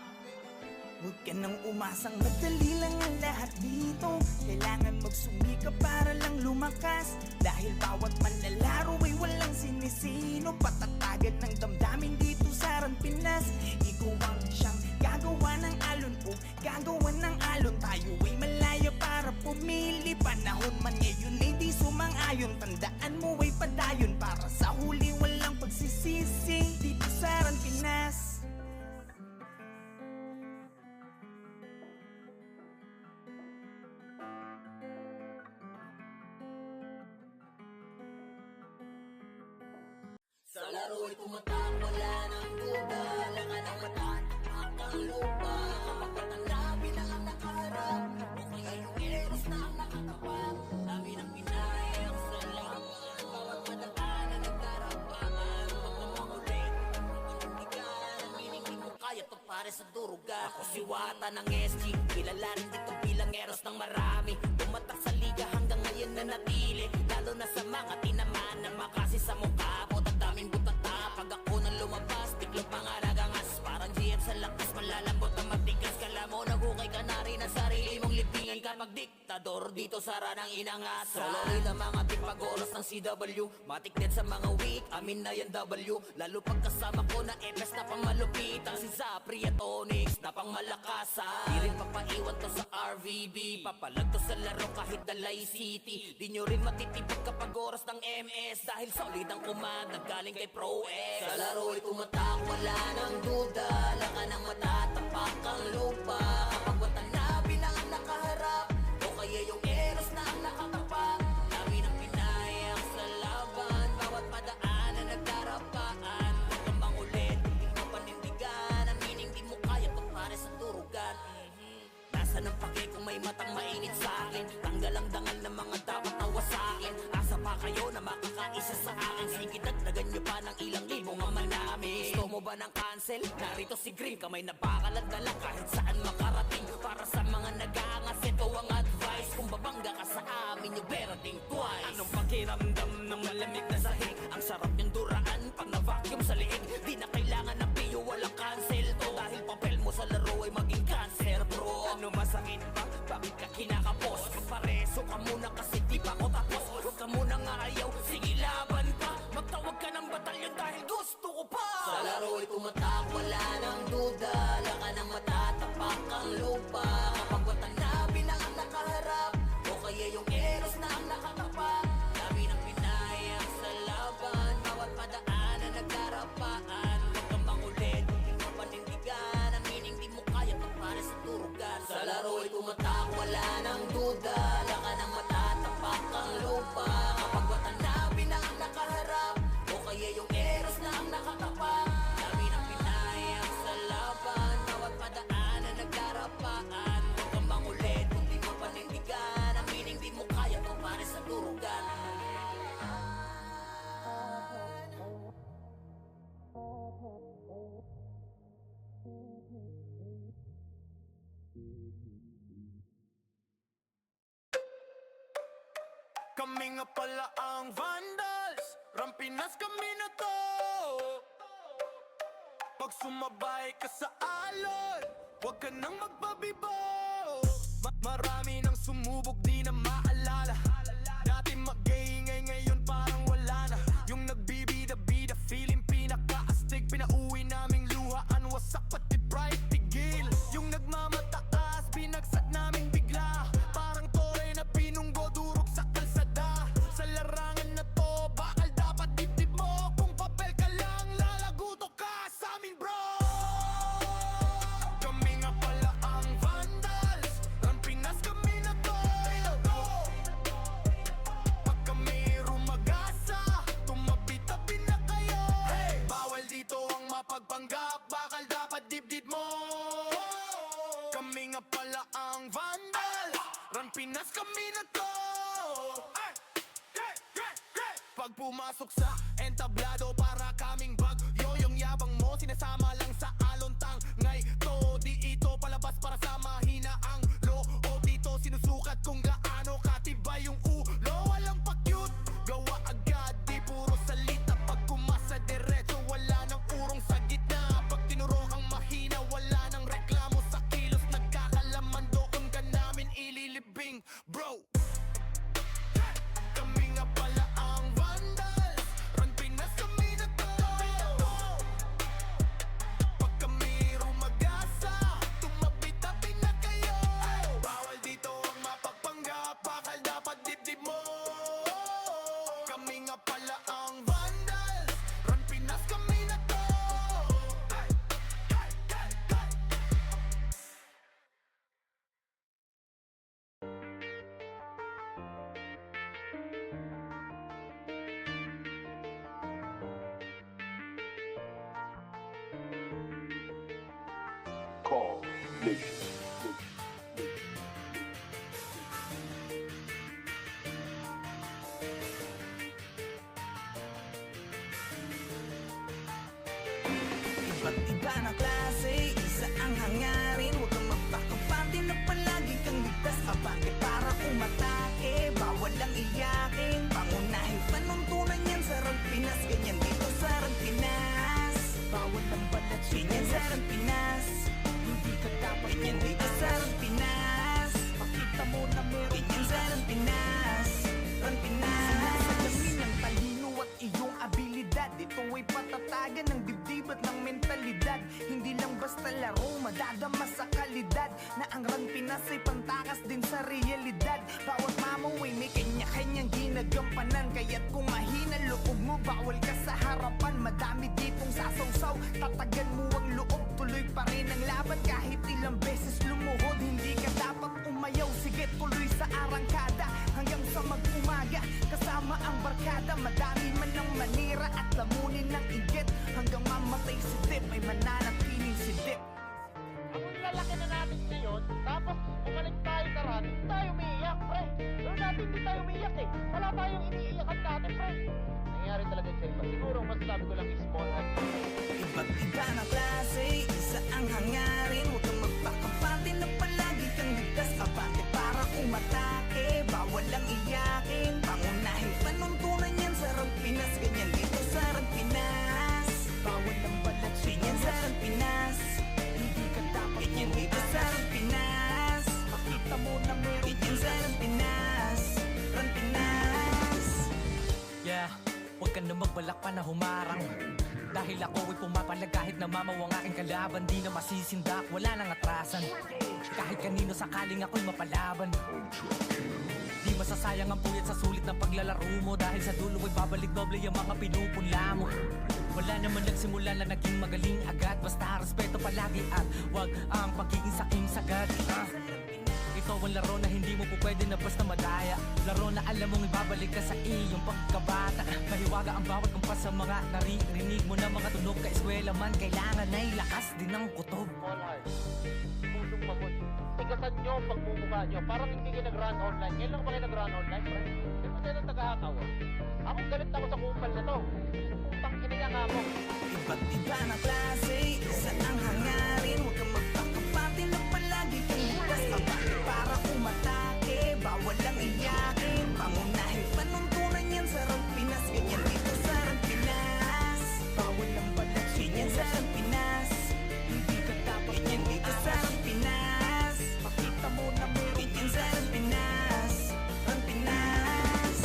Huwag ka nang umasang madali lang ang lahat dito. Kailangan magsumika para lang lumakas. Dahil bawat manlalaro ay walang sinisino. Patatagan ng damdamin dito sa Aran, Pinas. Ikaw ang siyang gagawa ng alon o gagawa ng alon. Tayo ay malaya para pumili. Panahon man ngayon ay di sumang-ayon. Tandaan mo ay padayon para sa huli walang pagsisisi. Dito sa Aran, Pinas. Sa laro'y tumatak, wala nang duda. Lakan ang mata, ang lupa. Kapag matanda, bilang ang nakaharap. O kaya yung eros na ang nakatapat. Namin ang pinayang sa laban. Bawat madaan na nagdarapaan. Pagkamangulit, pagkamantigan. Ang mining di mo kaya to pare sa durugan. Ako si Wata ng SG, kilala rin dito bilang eros ng marami. Tumatak sa liga hanggang ngayon na natili. Lalo na sa mga tinamaan na makasi sa mukha mo. Daming butata, pag ako nang lumabas, tiklop ang aragangas. Parang GM sa lakas, malalambot ang matigas. Kala mo nagukay ka na rin ang sarili mong libingan. Kapag diktador dito sa ranang inangas. Solo rin ang mga tipag-oras ng CW. Matik din sa mga weak, amin na yan W. Lalo pagkasama ko na FS na pang malupitan. Si Zapri at Onyx na pang malakasan. Di rin papaiwan to sa RVB. Papalag to sa laro kahit Dalay City. Di nyo rin matitipag kapag oras ng MS. Dahil solid ang kumanda galing kay Pro X. Sa laro'y tumatak, wala nang duda. Lakan ang mata, tapak ang lupa. Kapag matanda, bilang ang nakaharap. O kaya yung eros na ang nakatapak. Dami ng pinayang sa laban. Bawat padaan na nagdarapaan. Huwag kang mangulit, hindi mo panindigan. Ang meaning di mo kaya to pare sa turugan. Nasa ng pake kung may matang mainit sa akin. Tanggal ang dangal ng mga dapat tawa sa akin. Asa pa kayo na makakaisa sa akin. Sige, dagdagan nyo pa ng ilang libong ama namin. Gusto mo ba ng cancel? Narito si Green, kamay na bakalan dala kahit saan makarating. Para sa mga nag-aangas, ito ang advice. Kung babangga ka sa amin, you better think twice. Anong pakiramdam ng malamig na sahig? Ang sarap yung duraan pag na-vacuum sa liig. Di na kailangan ng piyo, walang cancel to. Dahil papel mo sa laro ay maging cancer, bro. Ano masakit ba? Bakit ka kinakapos? Pareso ka muna kasi di pa ako tapos. Huwag ka muna nga ayaw, sige laban pa. Magtawag ka ng batalyon dahil gusto ko pa. Sa laro'y tumatak, wala nang duda. Lakan ang mata, tapak ang lupa. Kapag matanda, bilang ang nakaharap. O kaya yung eros na ang nakatapak. Dami ng pinayang sa laban. Bawat padaan na nagdarapaan. Huwag kang mangulit, hindi mo panindigan. Ang meaning di mo kaya to para sa turugan. Sa laro'y tumatak, wala nang duda. Lakan ang mata, tapak ang lupa. Kapag matanda, bilang ang nakaharap. O kaya yung eros na ang nakatapak. Dami ng pinayang sa laban. Bawat padaan na nagdarapaan. Huwag kang mangulit, hindi mo panindigan. Ang meaning di mo kaya to para sa turugan. Kami nga pala ang Vandals, Rampinas kami na to. Pag sumabay ka sa alon, huwag ka nang magbabibo. Marami nang sumubok, di na maalala. Dati mag-iingay, ngayon parang wala na. Yung nagbibida-bida, feeling pinaka-astig. Pinauwi naming luhaan, wasak pati pride, tigil. Yung nagmamataas, binagsak namin bigla. Parang tore na pinunggo, durog dibdib mo. Kami nga pala ang vandal, Run Pinas kami na to. Pag pumasok sa entablado, para kaming bagyo. Yung yabang mo, sinasama lang sa alontang. Ngay to, di ito palabas para sa mahina ang loob. Dito sinusukat kung gaano katibay yung ulo. Walang pa-cute, gawa agad, di puro salita. Pag kumasa diretso, wala nang urong sa gitna. Pag tinuro kang mahina, wala nang reklamo sa kilos. Nagkakalaman doon ka namin ililibing, bro. Kami nga pala ang vandals, Run Pinas kami na to. Pag kami rumagasa, tumabi-tabi na kayo. Bawal dito ang mapagpanggap, bakal dapat dibdib mo. Kami nga pala ang vandals, Run Pinas kami na to. Iba't iba na klase, isa ang hangarin. Huwag kang magpakapante na palagi kang ligtas. Abante para umatake, bawal lang iyakin. Pangunahin panuntunan yan sa Run Pinas. Ganyan dito sa Run Pinas, bawal lang balat. Ganyan sa Run Pinas, hindi ka dapat. Ganyan dito sa Run Pinas, pakita mo na meron. Ganyan sa Run Pinas, Run Pinas. Sinasalamin ng talino at iyong abilidad. Ito ay patatagan ng dibdib at ng mentalidad. Hindi lang basta laro, madadama sa kalidad. Na ang Run Pinas ay pantakas din sa realidad. Bawat mamaway may kanya-kanyang ginagampanan. Kaya't kung mahina loob mo, bawal ka sa harapan. Madami ditong sasawsaw, tatagan mo ang loob. Tuloy pa rin ang laban kahit ilang beses lumuhod. Hindi ka dapat umayaw, sige tuloy sa arangkada. Hanggang sa mag-umaga, kasama ang barkada. Madami man ang manira at lamunin ng inggit. Hanggang mamatay si Dip, ay mananatiling si Dip. Ang lalaki na natin ngayon, tapos bumalik tayo sa run, hindi tayo umiiyak, pre. Pero dati hindi tayo umiiyak eh. Wala tayong iniiyakan dati, pre. Nangyari talaga sa iba. Siguro, masasabi ko lang is small act. Iba't iba na klase, isa ang hangarin. Huwag kang magpakampante na palagi kang ligtas. Abante para umatake, bawal lang iyakin. Pangunahin panuntunan yan sa Run Pinas. Ganyan dito sa Run Pinas, bawal lang balat. Ganyan sa Run Pinas, hindi ka dapat. Ganyan dito sa Run Pinas, pakita mo na meron. Ganyan sa Run Pinas, Run Pinas. Yeah, huwag ka na magbalak pa na humarang. Dahil ako ay pumapalag kahit namamaw ang aking kalaban. Di na masisindak, wala nang atrasan. Kahit kanino sakaling ako'y mapalaban. Di masasayang ang puyat sa sulit ng paglalaro mo. Dahil sa dulo ay babalik doble yung mga pinupunla mo. Wala naman nagsimula na naging magaling agad. Basta respeto palagi at wag ang pagiging saking sagad. Ito ang laro na hindi mo po pwede na basta madaya. Laro na alam mong ibabalik ka sa iyong pagkabata. Mahiwaga ang bawat kumpas sa mga naririnig mo na mga tunog ka eskwela man. Kailangan ay lakas din ng kutob. Small heart. Pusong mamut. Tigasan nyo ang pagmumukha nyo. Parang hindi kayo nag-run online. Ngayon lang ba kayo nag-run online, pre? Hindi mo tayo ng tagahakaw. Ako galit ako sa kumpal na to. Putang kinaya nga mo. Iba't iba na klase, isa ang hangarin. Huwag kang magpakampante na palagi kang ligtas. Abante para umatake, bawal lang iyakin. Pangunahin panuntunan yan sa Run Pinas. Ganyan dito sa Run Pinas, bawal lang balat. Ganyan sa Run Pinas, hindi ka dapat. Ganyan dito sa Run Pinas, pakita mo na meron. Ganyan sa Run Pinas, Run Pinas.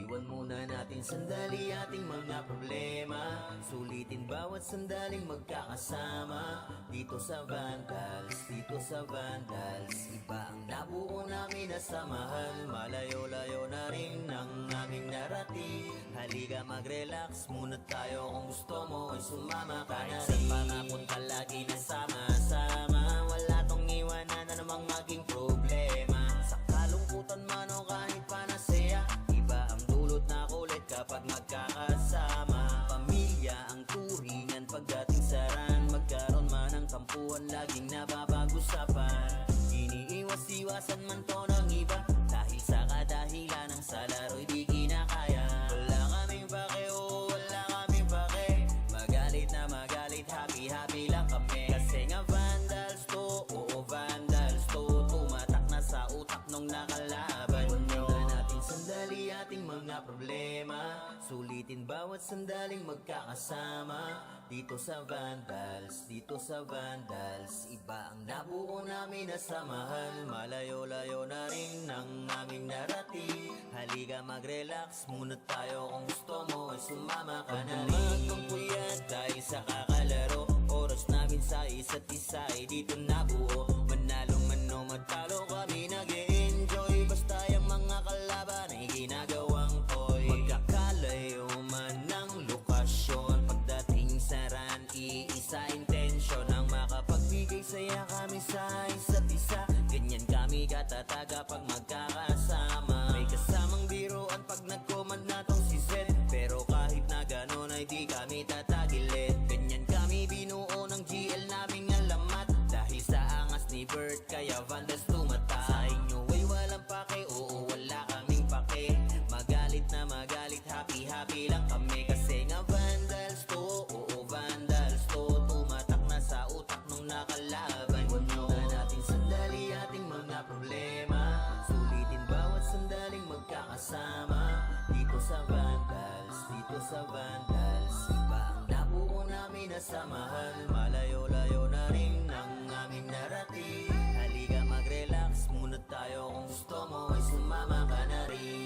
Iwan muna natin sandali ating mga problema. Sulitin bawat sandaling magkakasama. Dito sa Vandals, dito sa Vandals, iba ang nabuo namin na samahan. Malayo-layo na rin ang aming narating. Halika mag-relax muna tayo, kung gusto mo ay sumama ka na rin. Pangapunta lagi na sama-sama. Wala tong iwanan na namang maging problema. Sa kalungkutan man o kahit panasaya, iba ang dulot na kulit kapag magkakasama. Pamilya ang turingan pagdating sa ran. Magkaroon man ng tampuhan, laging napapag-usapan. Iniiwas-iwasan man to ng iba, dahil sa kadahilan ng sa laro'y di kinakaya. Wala kaming pake, oh wala kaming pake. Magalit na magalit, happy-happy lang kami. Kasi nga Vandals to, oo Vandals to. Tumatak na sa utak nung nakalaban nyo. Iwan natin sandali ating mga problema. Sulitin bawat sandaling magkakasama. Dito sa Vandals, dito sa Vandals, iba ang nabuo namin na samahan. Malayo-layo na rin ang aming narating. Halika mag-relax muna tayo, kung gusto mo ay sumama ka na rin. Magpuyat dahil sa kakalaro, oras namin sa isa't isa ay dito nabuo. Manalo man o matalo kami nag-e-enjoy, basta yung mga kalaban ay ginagawang toy. Magkakalayo man ng lokasyon, pagdating sa ran, iisa intensyon ang makapagbigay saya kami sa isa't isa. Ganyan kami katataga pag magkakasama. May kasamang biruan pag nag-command na tong si Zed, pero kahit na ganon ay di kami tatagilid. Ganyan kami binuo ng GL naming alamat, dahil sa angas ni Bert kaya Vandals tumata. Sa inyo ay walang pake, oo wala kaming pake. Magalit na magalit, happy-happy lang kami. Kasi nga Vandals to, oo Vandals to. Tumatak na sa utak nung nakalaban nyo. Iwan natin sandali ating mga problema. Sulitin bawat sandaling magkakasama. Dito sa Vandals, dito sa Vandals, iba ang nabuo namin na samahan. Malayo-layo na rin ang aming narating. Halika mag-relax muna tayo, kung gusto mo ay sumama ka na rin.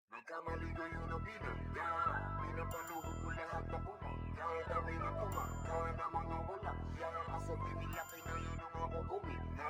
Nagkamali kayo na binangga. Pinapaluhod ko lahat na bumangga. Dami na tumangga na mga walang ya. Kaso binilaki na yun ang ako gumit na.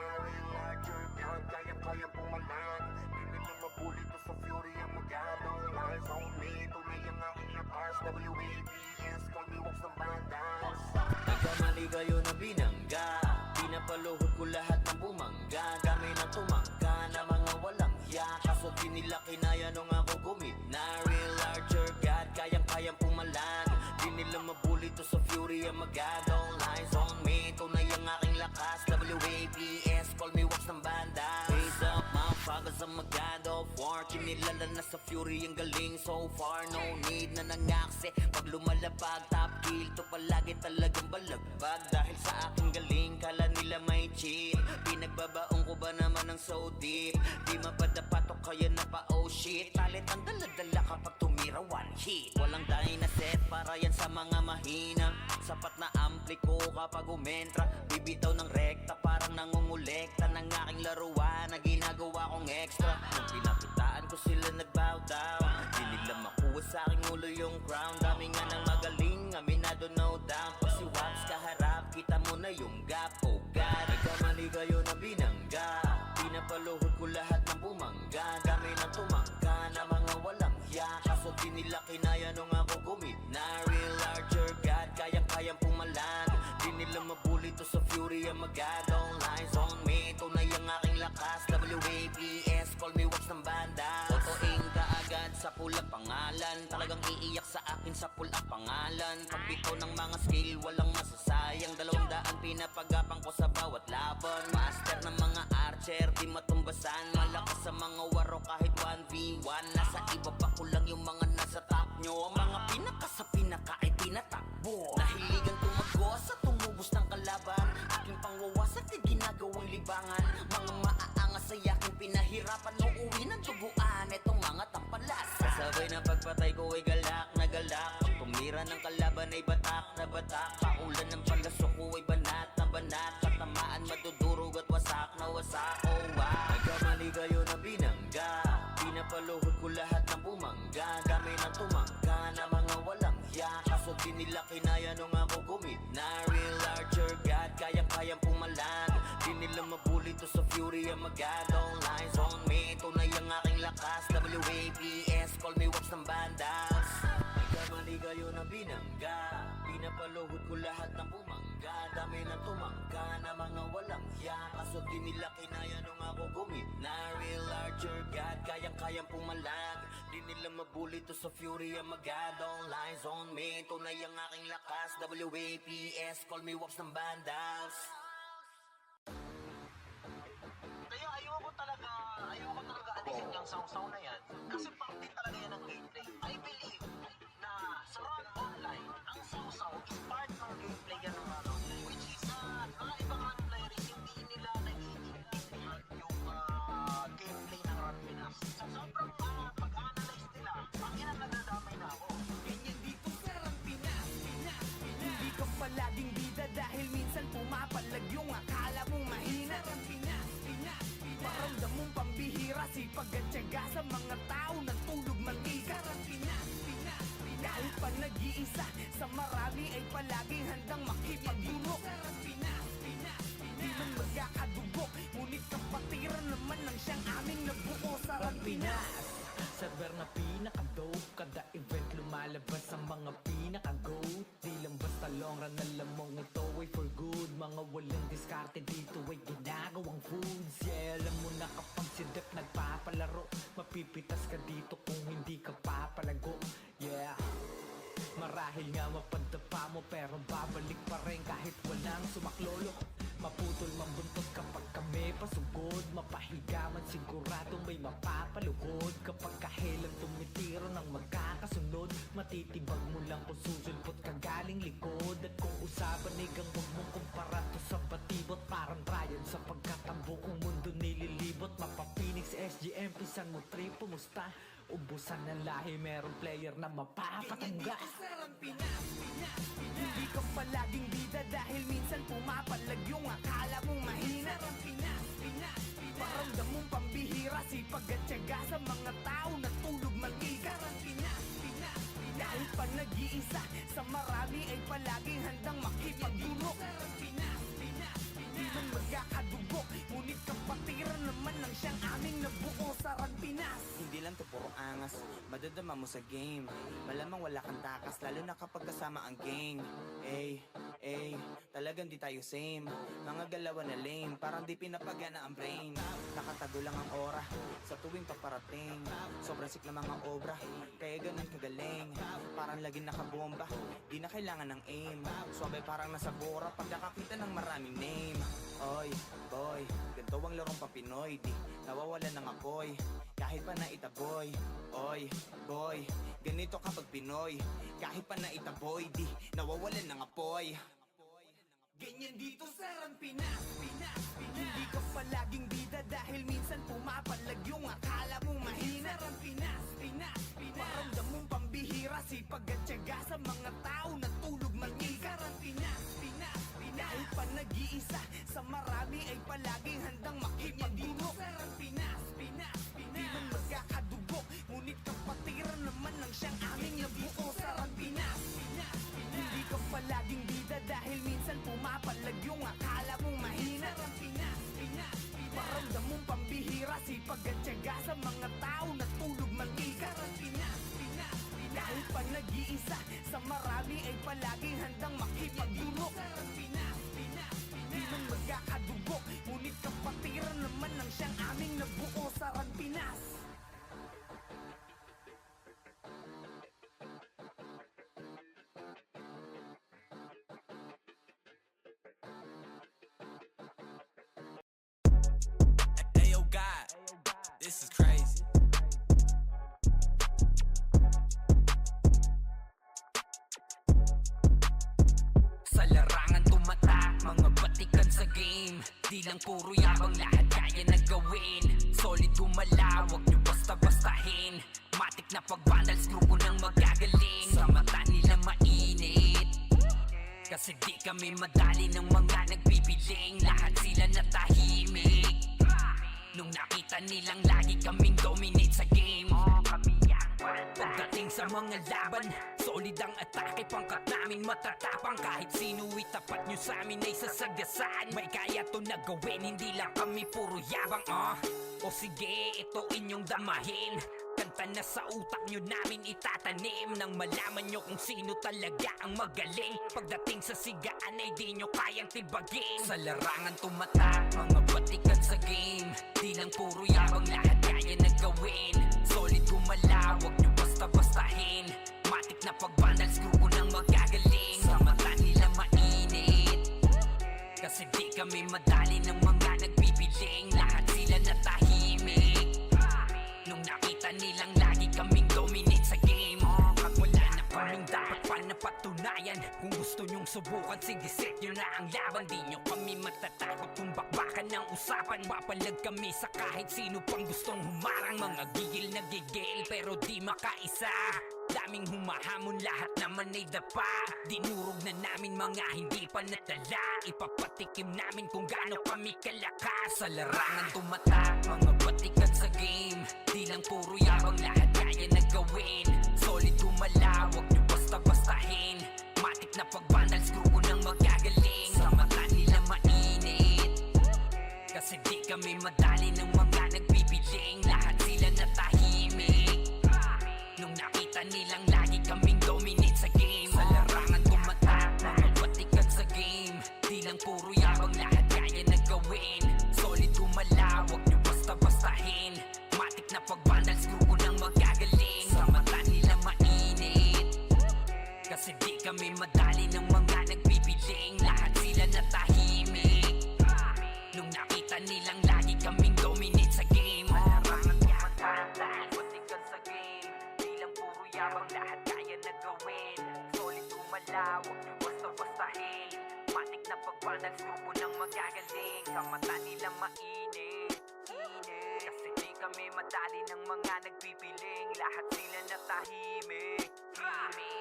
Larger God, kaya-kayang pumalan. Di nila mabuli to sa fury ang magalong. Lies on me, tunay ang aking lakas. WABS, call me walks ng bandas. Nagkamali kayo na binangga. Pinapaluhod ko lahat ng bumangga. Dami na tumangga na mga walang ya. Kaso di nila kinaya nung ako gumit na. Real larger God, kayang-kayang pumalan. Di nila mabuli to sa fury ang magadong. Lies on me, tunay ang aking lakas. WABS, call me wax ng banda. Raise up, motherfuckers ang magad of war. Kinilala na sa fury ang galing so far. No need na nangakse pag lumalapag. Top kill to palagi talagang balagbag. Dahil sa aking galing, kala nila may cheat. Pinagbabaong ko ba naman ng so deep? Di mapadapatok kaya na pa oh shit. Talit ang dala-dala kapag tumira one hit. Walang dahil na set para yan sa mga mahina. Sapat na ampli ko kapag umentra. Bibitaw ng rekta parang nangungulekta ng aking laruan na ginagawa kong extra. Nung pinakitaan ko sila nagbow down, di nila makuha sa aking ulo yung crown. Dami nga ng magaling, aminado no doubt. Pag si Waps kaharap, kita mo na yung gap. Oh God, nagkamali kayo na binangga. Pinapaluhod ko lahat ng bumangga. Dami na tumangga na mga walang ya. Kaso di nila kinaya nung ako gumit na. Real larger God, kayang-kayang pumalan. Di nila mabuli to sa fury ang magadong. Lies on me, tunay ang aking lakas. WABS, call me wax ng banda. Totoing kaagad sa pula pangalan. Talagang iiyak sa akin sa pula pangalan. Pagbitaw ng mga skill, walang masasayang. 200 pinapagapang ko sa bawat laban. Master ng mga archer, di matumbasan. Malakas sa mga waro kahit 1v1. Nasa iba pa ko lang yung mga nasa top nyo. Ang mga pinaka sa pinaka ay tinatakbo. Nahiligan tumagos sa tumubos ng kalaban. Aking pangwawasak ay ginagawang libangan. Mga maaangas ay aking pinahirapan. Uuwi ng tubuan, etong mga tampalas. Kasabay na pagpatay ko ay galak na galak. Pag tumira ng kalaban ay batak na batak. Paulan ng palasok ko ay banat na banat. Katamaan madudurog at wasak na wasak. Oh wow, nagkamali kayo na binangga. Pinapaluhod ko lahat ng bumangga. Kami ng tumangga na mga walang hiya. Kaso di nila kinaya nung ako gumit na real larger God, kayang-kayang pumalag. Di nila mabuli to sa fury ang magad. All lines on me, tunay ang aking lakas. WAPS, call me Wops ng bandas. Nagkamali kayo na binangga. Pinapaluhod ko lahat ng bumangga. Dami na tumangga na mga walang hiya. Kaso di nila kinaya nung ako gumit na real larger God, kayang-kayang pumalag. Di nila mabuli to sa fury ang magad. All lines on me, tunay ang aking lakas. WAPS, call me Wops ng bandas. Kaya ayoko talaga alisin yung saw-saw na yan. Kasi parte talaga yan ng gameplay. I believe na sa run online, ang saw-saw is part ng gameplay yan ng ano. Which is, mga ibang run players, hindi nila nag-iintindihan yung gameplay ng Run Pinas. So sobrang pag-analyze nila, ang ina nadadamay na ako. Ganyan dito sa Rampinas, Pinas, Pinas. Hindi ka palaging bida dahil minsan pumapalag yung akala mong mahina. Rampinas, Pinas, Pinas. Paramdam mong pambihira, sipag at tiyaga sa mga tao nagtulog mantika. Rampinas, Pinas, Pinas. Kahit pa nag-iisa, sa marami ay palaging handang makipagdulog. Rampinas, Pinas, Pinas. Di man magkakadugo, ngunit kapatiran naman ng siyang aming nabuo sa Rampinas. Server na pinaka-dope, kada event lumalabas ang mga pinaka-goat. Di lang basta long run, alam mong ito ay for good. Mga walang diskarte dito ay ginagawang foods. Yeah, alam mo na kapag si Dep nagpapalaro, mapipitas ka dito kung hindi ka papalago. Yeah, marahil nga mapadapa mo pero babalik pa rin kahit walang sumaklolo. Maputol man buntot kapag kami pasugod. Mapahiga man sigurado may mapapalugod. Kapag kahelang tumitiro ng magkakasunod, matitibag mo lang kung susulpot ka galing likod. At kung usapan ay gang huwag mong kumpara to sa batibot. Parang Ryan sapagkat ang buong mundo nililibot. Mapapinix SGM, pisan mo trip, pumusta? Ubusan ng lahi, merong player na mapapatangga. Sa Rampinas, Pinas, Pinas. Hindi ka palaging bida dahil minsan pumapalag yung akala mong mahina. Sa Rampinas, Pinas, Pinas. Paramdam mong pambihira, sipag at tiyaga sa mga tao nagtulog mantika. Sa Rampinas, Pinas, Pinas. Kahit pa nag-iisa, sa marami ay palaging handang makipagdulog. Sa Rampinas, Pinas, Pinas. Di man magkakadugo, ngunit kapatiran naman ng siyang aming nabuo sa Rampinas. Hindi lang to puro angas, madadama mo sa game. Malamang wala kang takas, lalo na kapag kasama ang gang. Talagang di tayo same. Mga galawan na lame, parang di pinapagana ang brain. Nakatago lang ang aura, sa tuwing paparating. Sobrang sick na mga obra, kaya ganun kagaling. Parang laging nakabomba, di na kailangan ng aim. Suwabay parang nasa bora, pag nakakita ng maraming name. Oy, boy, ganito ang larong papinoy. Di nawawalan ng apoy, kahit pa naitaboy. Oy, boy, ganito kapag Pinoy. Kahit pa naitaboy, di nawawalan ng apoy. Ganyan dito sa Rampinas, Pinas, Pinas. Hindi ka palaging bida dahil minsan pumapalag yung akala mong mahina. Sa Rampinas, Pinas, Pinas. Paramdam mong pambihira, sipag at tiyaga sa mga tao nagtulog mantika. Sa Rampinas, Pinas, Pinas. Kahit pa nag-iisa, sa marami ay palaging handang makipagdulog. Sa Rampinas, Pinas, Pinas. Di man magkakadugo, ngunit kapatiran naman ng siyang aming nabuo sa Rampinas, Pinas, Pinas. Hindi ka palaging bida dahil minsan pumapalag yung akala mong mahina. Sa Rampinas, Pinas, Pinas. Paramdam mong pambihira, sipag at tiyaga sa mga tao nagtulog mantika. Sa Rampinas, Pinas, Pinas. Kahit pa nag-iisa, sa marami ay palaging handang makipagdulog. Sa Rampinas, Pinas, Pinas. Di man magkakadugo, ngunit kapatiran naman ng siyang aming nabuo sa Rampinas. Di lang puro yabang, lahat kaya na gawin. Solid gumalaw, wag nyo basta-bastahin. Matik na pag-vandals, grupo ng magagaling. Sa mata nila mainit, kasi di kami madali ng mga nagbibiling. Lahat sila natahimik nung nakita nilang lagi kaming dominate sa game. Pagdating sa mga laban, solid ang atake. Pangkat namin matatapang, kahit sino itapat nyo sa amin ay sasagasaan. May kaya to na gawin, hindi lang kami puro yabang. O sige, ito inyong damahin. Kanta na sa utak nyo namin itatanim, nang malaman nyo kung sino talaga ang magaling. Pagdating sa sigaan ay di nyo kayang tibagin. Sa larangan tumatak, mga batikan sa game. Di lang puro yabang, lahat kaya na gawin. Solid gumalaw, wag nyo basta-bastahin. Matik na pag-vandals, grupo ng magagaling. Sa mata nila mainit, kasi di kami madali ng mga nagbibiling. Lahat sila natahimik nung nakita nilang lagi kaming dominate sa game. Wala na kaming dapat pa napatunayan. Kung gusto nyong subukan, sige set nyo na ang laban. Di nyo kami matatakot kung bakbakan ng usapan. Papalag kami sa kahit sino pang gustong humarang. Mga gigil na gigil pero di makaisa. Daming humahamon, lahat naman ay dapa. Dinurog na namin mga hindi pa natala. Ipapatikim namin kung gaano kami kalakas. Sa larangan tumatak, mga batikan sa game. Di lang puro yabang, lahat kaya na gawin. Solid gumalaw, wag nyo basta-bastahin. Matik na pag-vandals, grupo ng magagaling. Sa mata nila mainit, kasi di kami madali ng mga nagbibiling. Lahat sila natahimik nung nakita nilang lagi kaming dominate sa game. Sa larangan tumatak, mga batikan sa game. Di lang puro yabang, lahat kaya na gawin. Solid gumalaw, wag nyo basta-bastahin. Matik na pag-vandals, grupo ng magagaling. Sa mata nila mainit, kasi di kami madali ng mga nagbibiling. Lahat sila natahimik nung nakita nilang lagi kaming dominate sa game. Larangan tumatak, batikan sa game. Di lang puro yabang, lahat kaya na gawin. Solid gumalaw, wag nyo basta-bastahin. Matik na pag-vandals, grupo ng magagaling. Sa mata nila mainit, kasi di kami madali ng mga nagbibiling. Lahat sila natahimik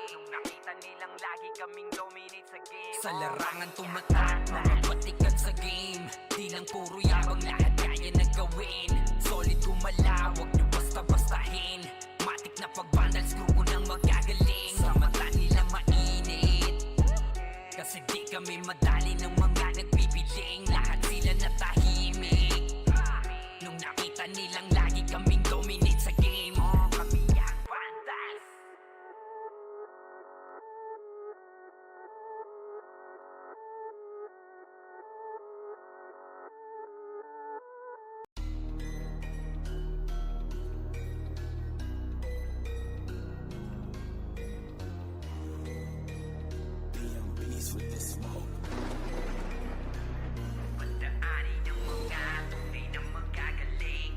nung nakita nilang lagi kaming dominate sa game. Sa larangan tumatak, mga batikan sa game. Di lang puro yabang, lahat kaya na gawin. Solid gumalaw, wag nyo basta-bastahin. Matik na pag-vandals, grupo ng magagaling. Sa mata nila mainit, kasi di kami madali ng mga nagbibiling. Lahat sila natahimik nung nakita nilang lagi kaming dominate sa game. Kami ang vandals. Pagdaanin ng mga tunay na magagaling.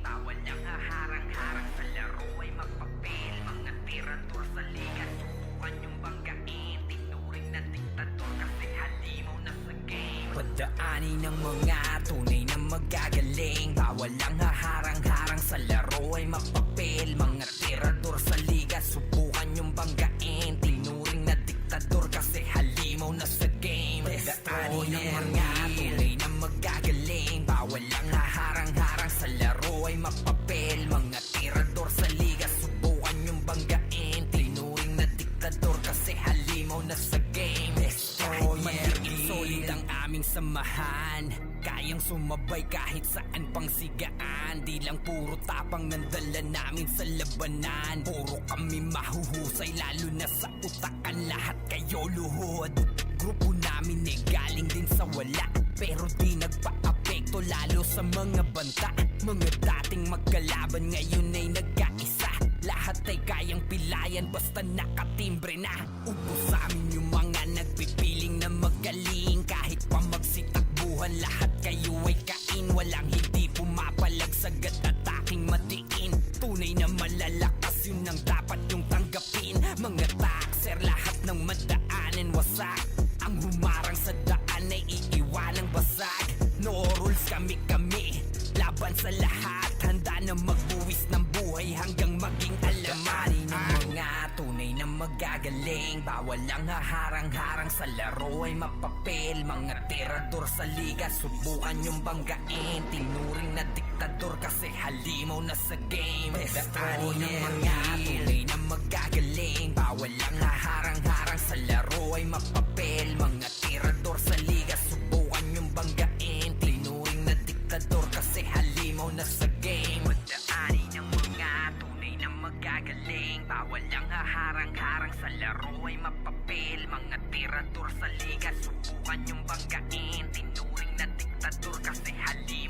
Bawal ang haharang-harang sa laro ay magpapil. Mga tirador sa liga, subukan yung banggain. Tinuring na diktador kasi halimaw na sa game. Pagdaanin ng mga tunay na magagaling. Bawal ang haharang-harang sa laro ay magpapil. Mga tirador sa liga, subukan yung banggain. Tinuring na diktador kasi halimaw na sa game. Pagdaanin ng mga tunay na magagaling. Bawal ang haharang-harang sa laro ay mapapel. Mga tirador sa liga, subukan yung banggain. Tinuring na diktador kasi halimaw na sa game. Kahit maliit, solid ang aming samahan. Kayang sumabay kahit saan pang sigaan. Di lang puro tapang nandala namin sa labanan. Puro kami mahuhusay, lalo na sa utakan. Lahat kayo luhod. Grupo namin ay galing din sa wala, pero di nagpa-apekto lalo sa mga banta. Mga dating magkalaban ngayon ay nagkaisa. Lahat ay kayang pilayan basta nakatimbre na. Upo sa amin yung mga nagpipiling na magaling. Kahit pa magsitakbuhan, lahat kayo ay kain. Walang hindi pumapalag sa gat-ataking matiin. Tunay na malalakas, yun ang dapat yung tanggapin. Mga taxer, lahat ng madaanan wasak. Ang humarang sa daan ay iiwanang basag. No rules handa na magbuwis ng buhay hanggang maging alamari ng mga tunay na magagaling. Bawal ang haharang-harang sa laro ay mapapel. Mga tirador sa liga, subukan yung banggain. Tinuring na diktador kasi halimaw na sa game. Destro ng mga tunay na magagaling. Bawal ang haharang-harang sa laro ay mapapel. Mga tirador sa liga, subukan yung banggain. Tinuring na diktador kasi halimaw na sa game. Pagdaani ng mga tunay na magagaling. Bawal ang haharang-harang sa laro ay mapapel. Mga tirador sa liga, subukan yung banggain. Tinuring na diktador kasi halimaw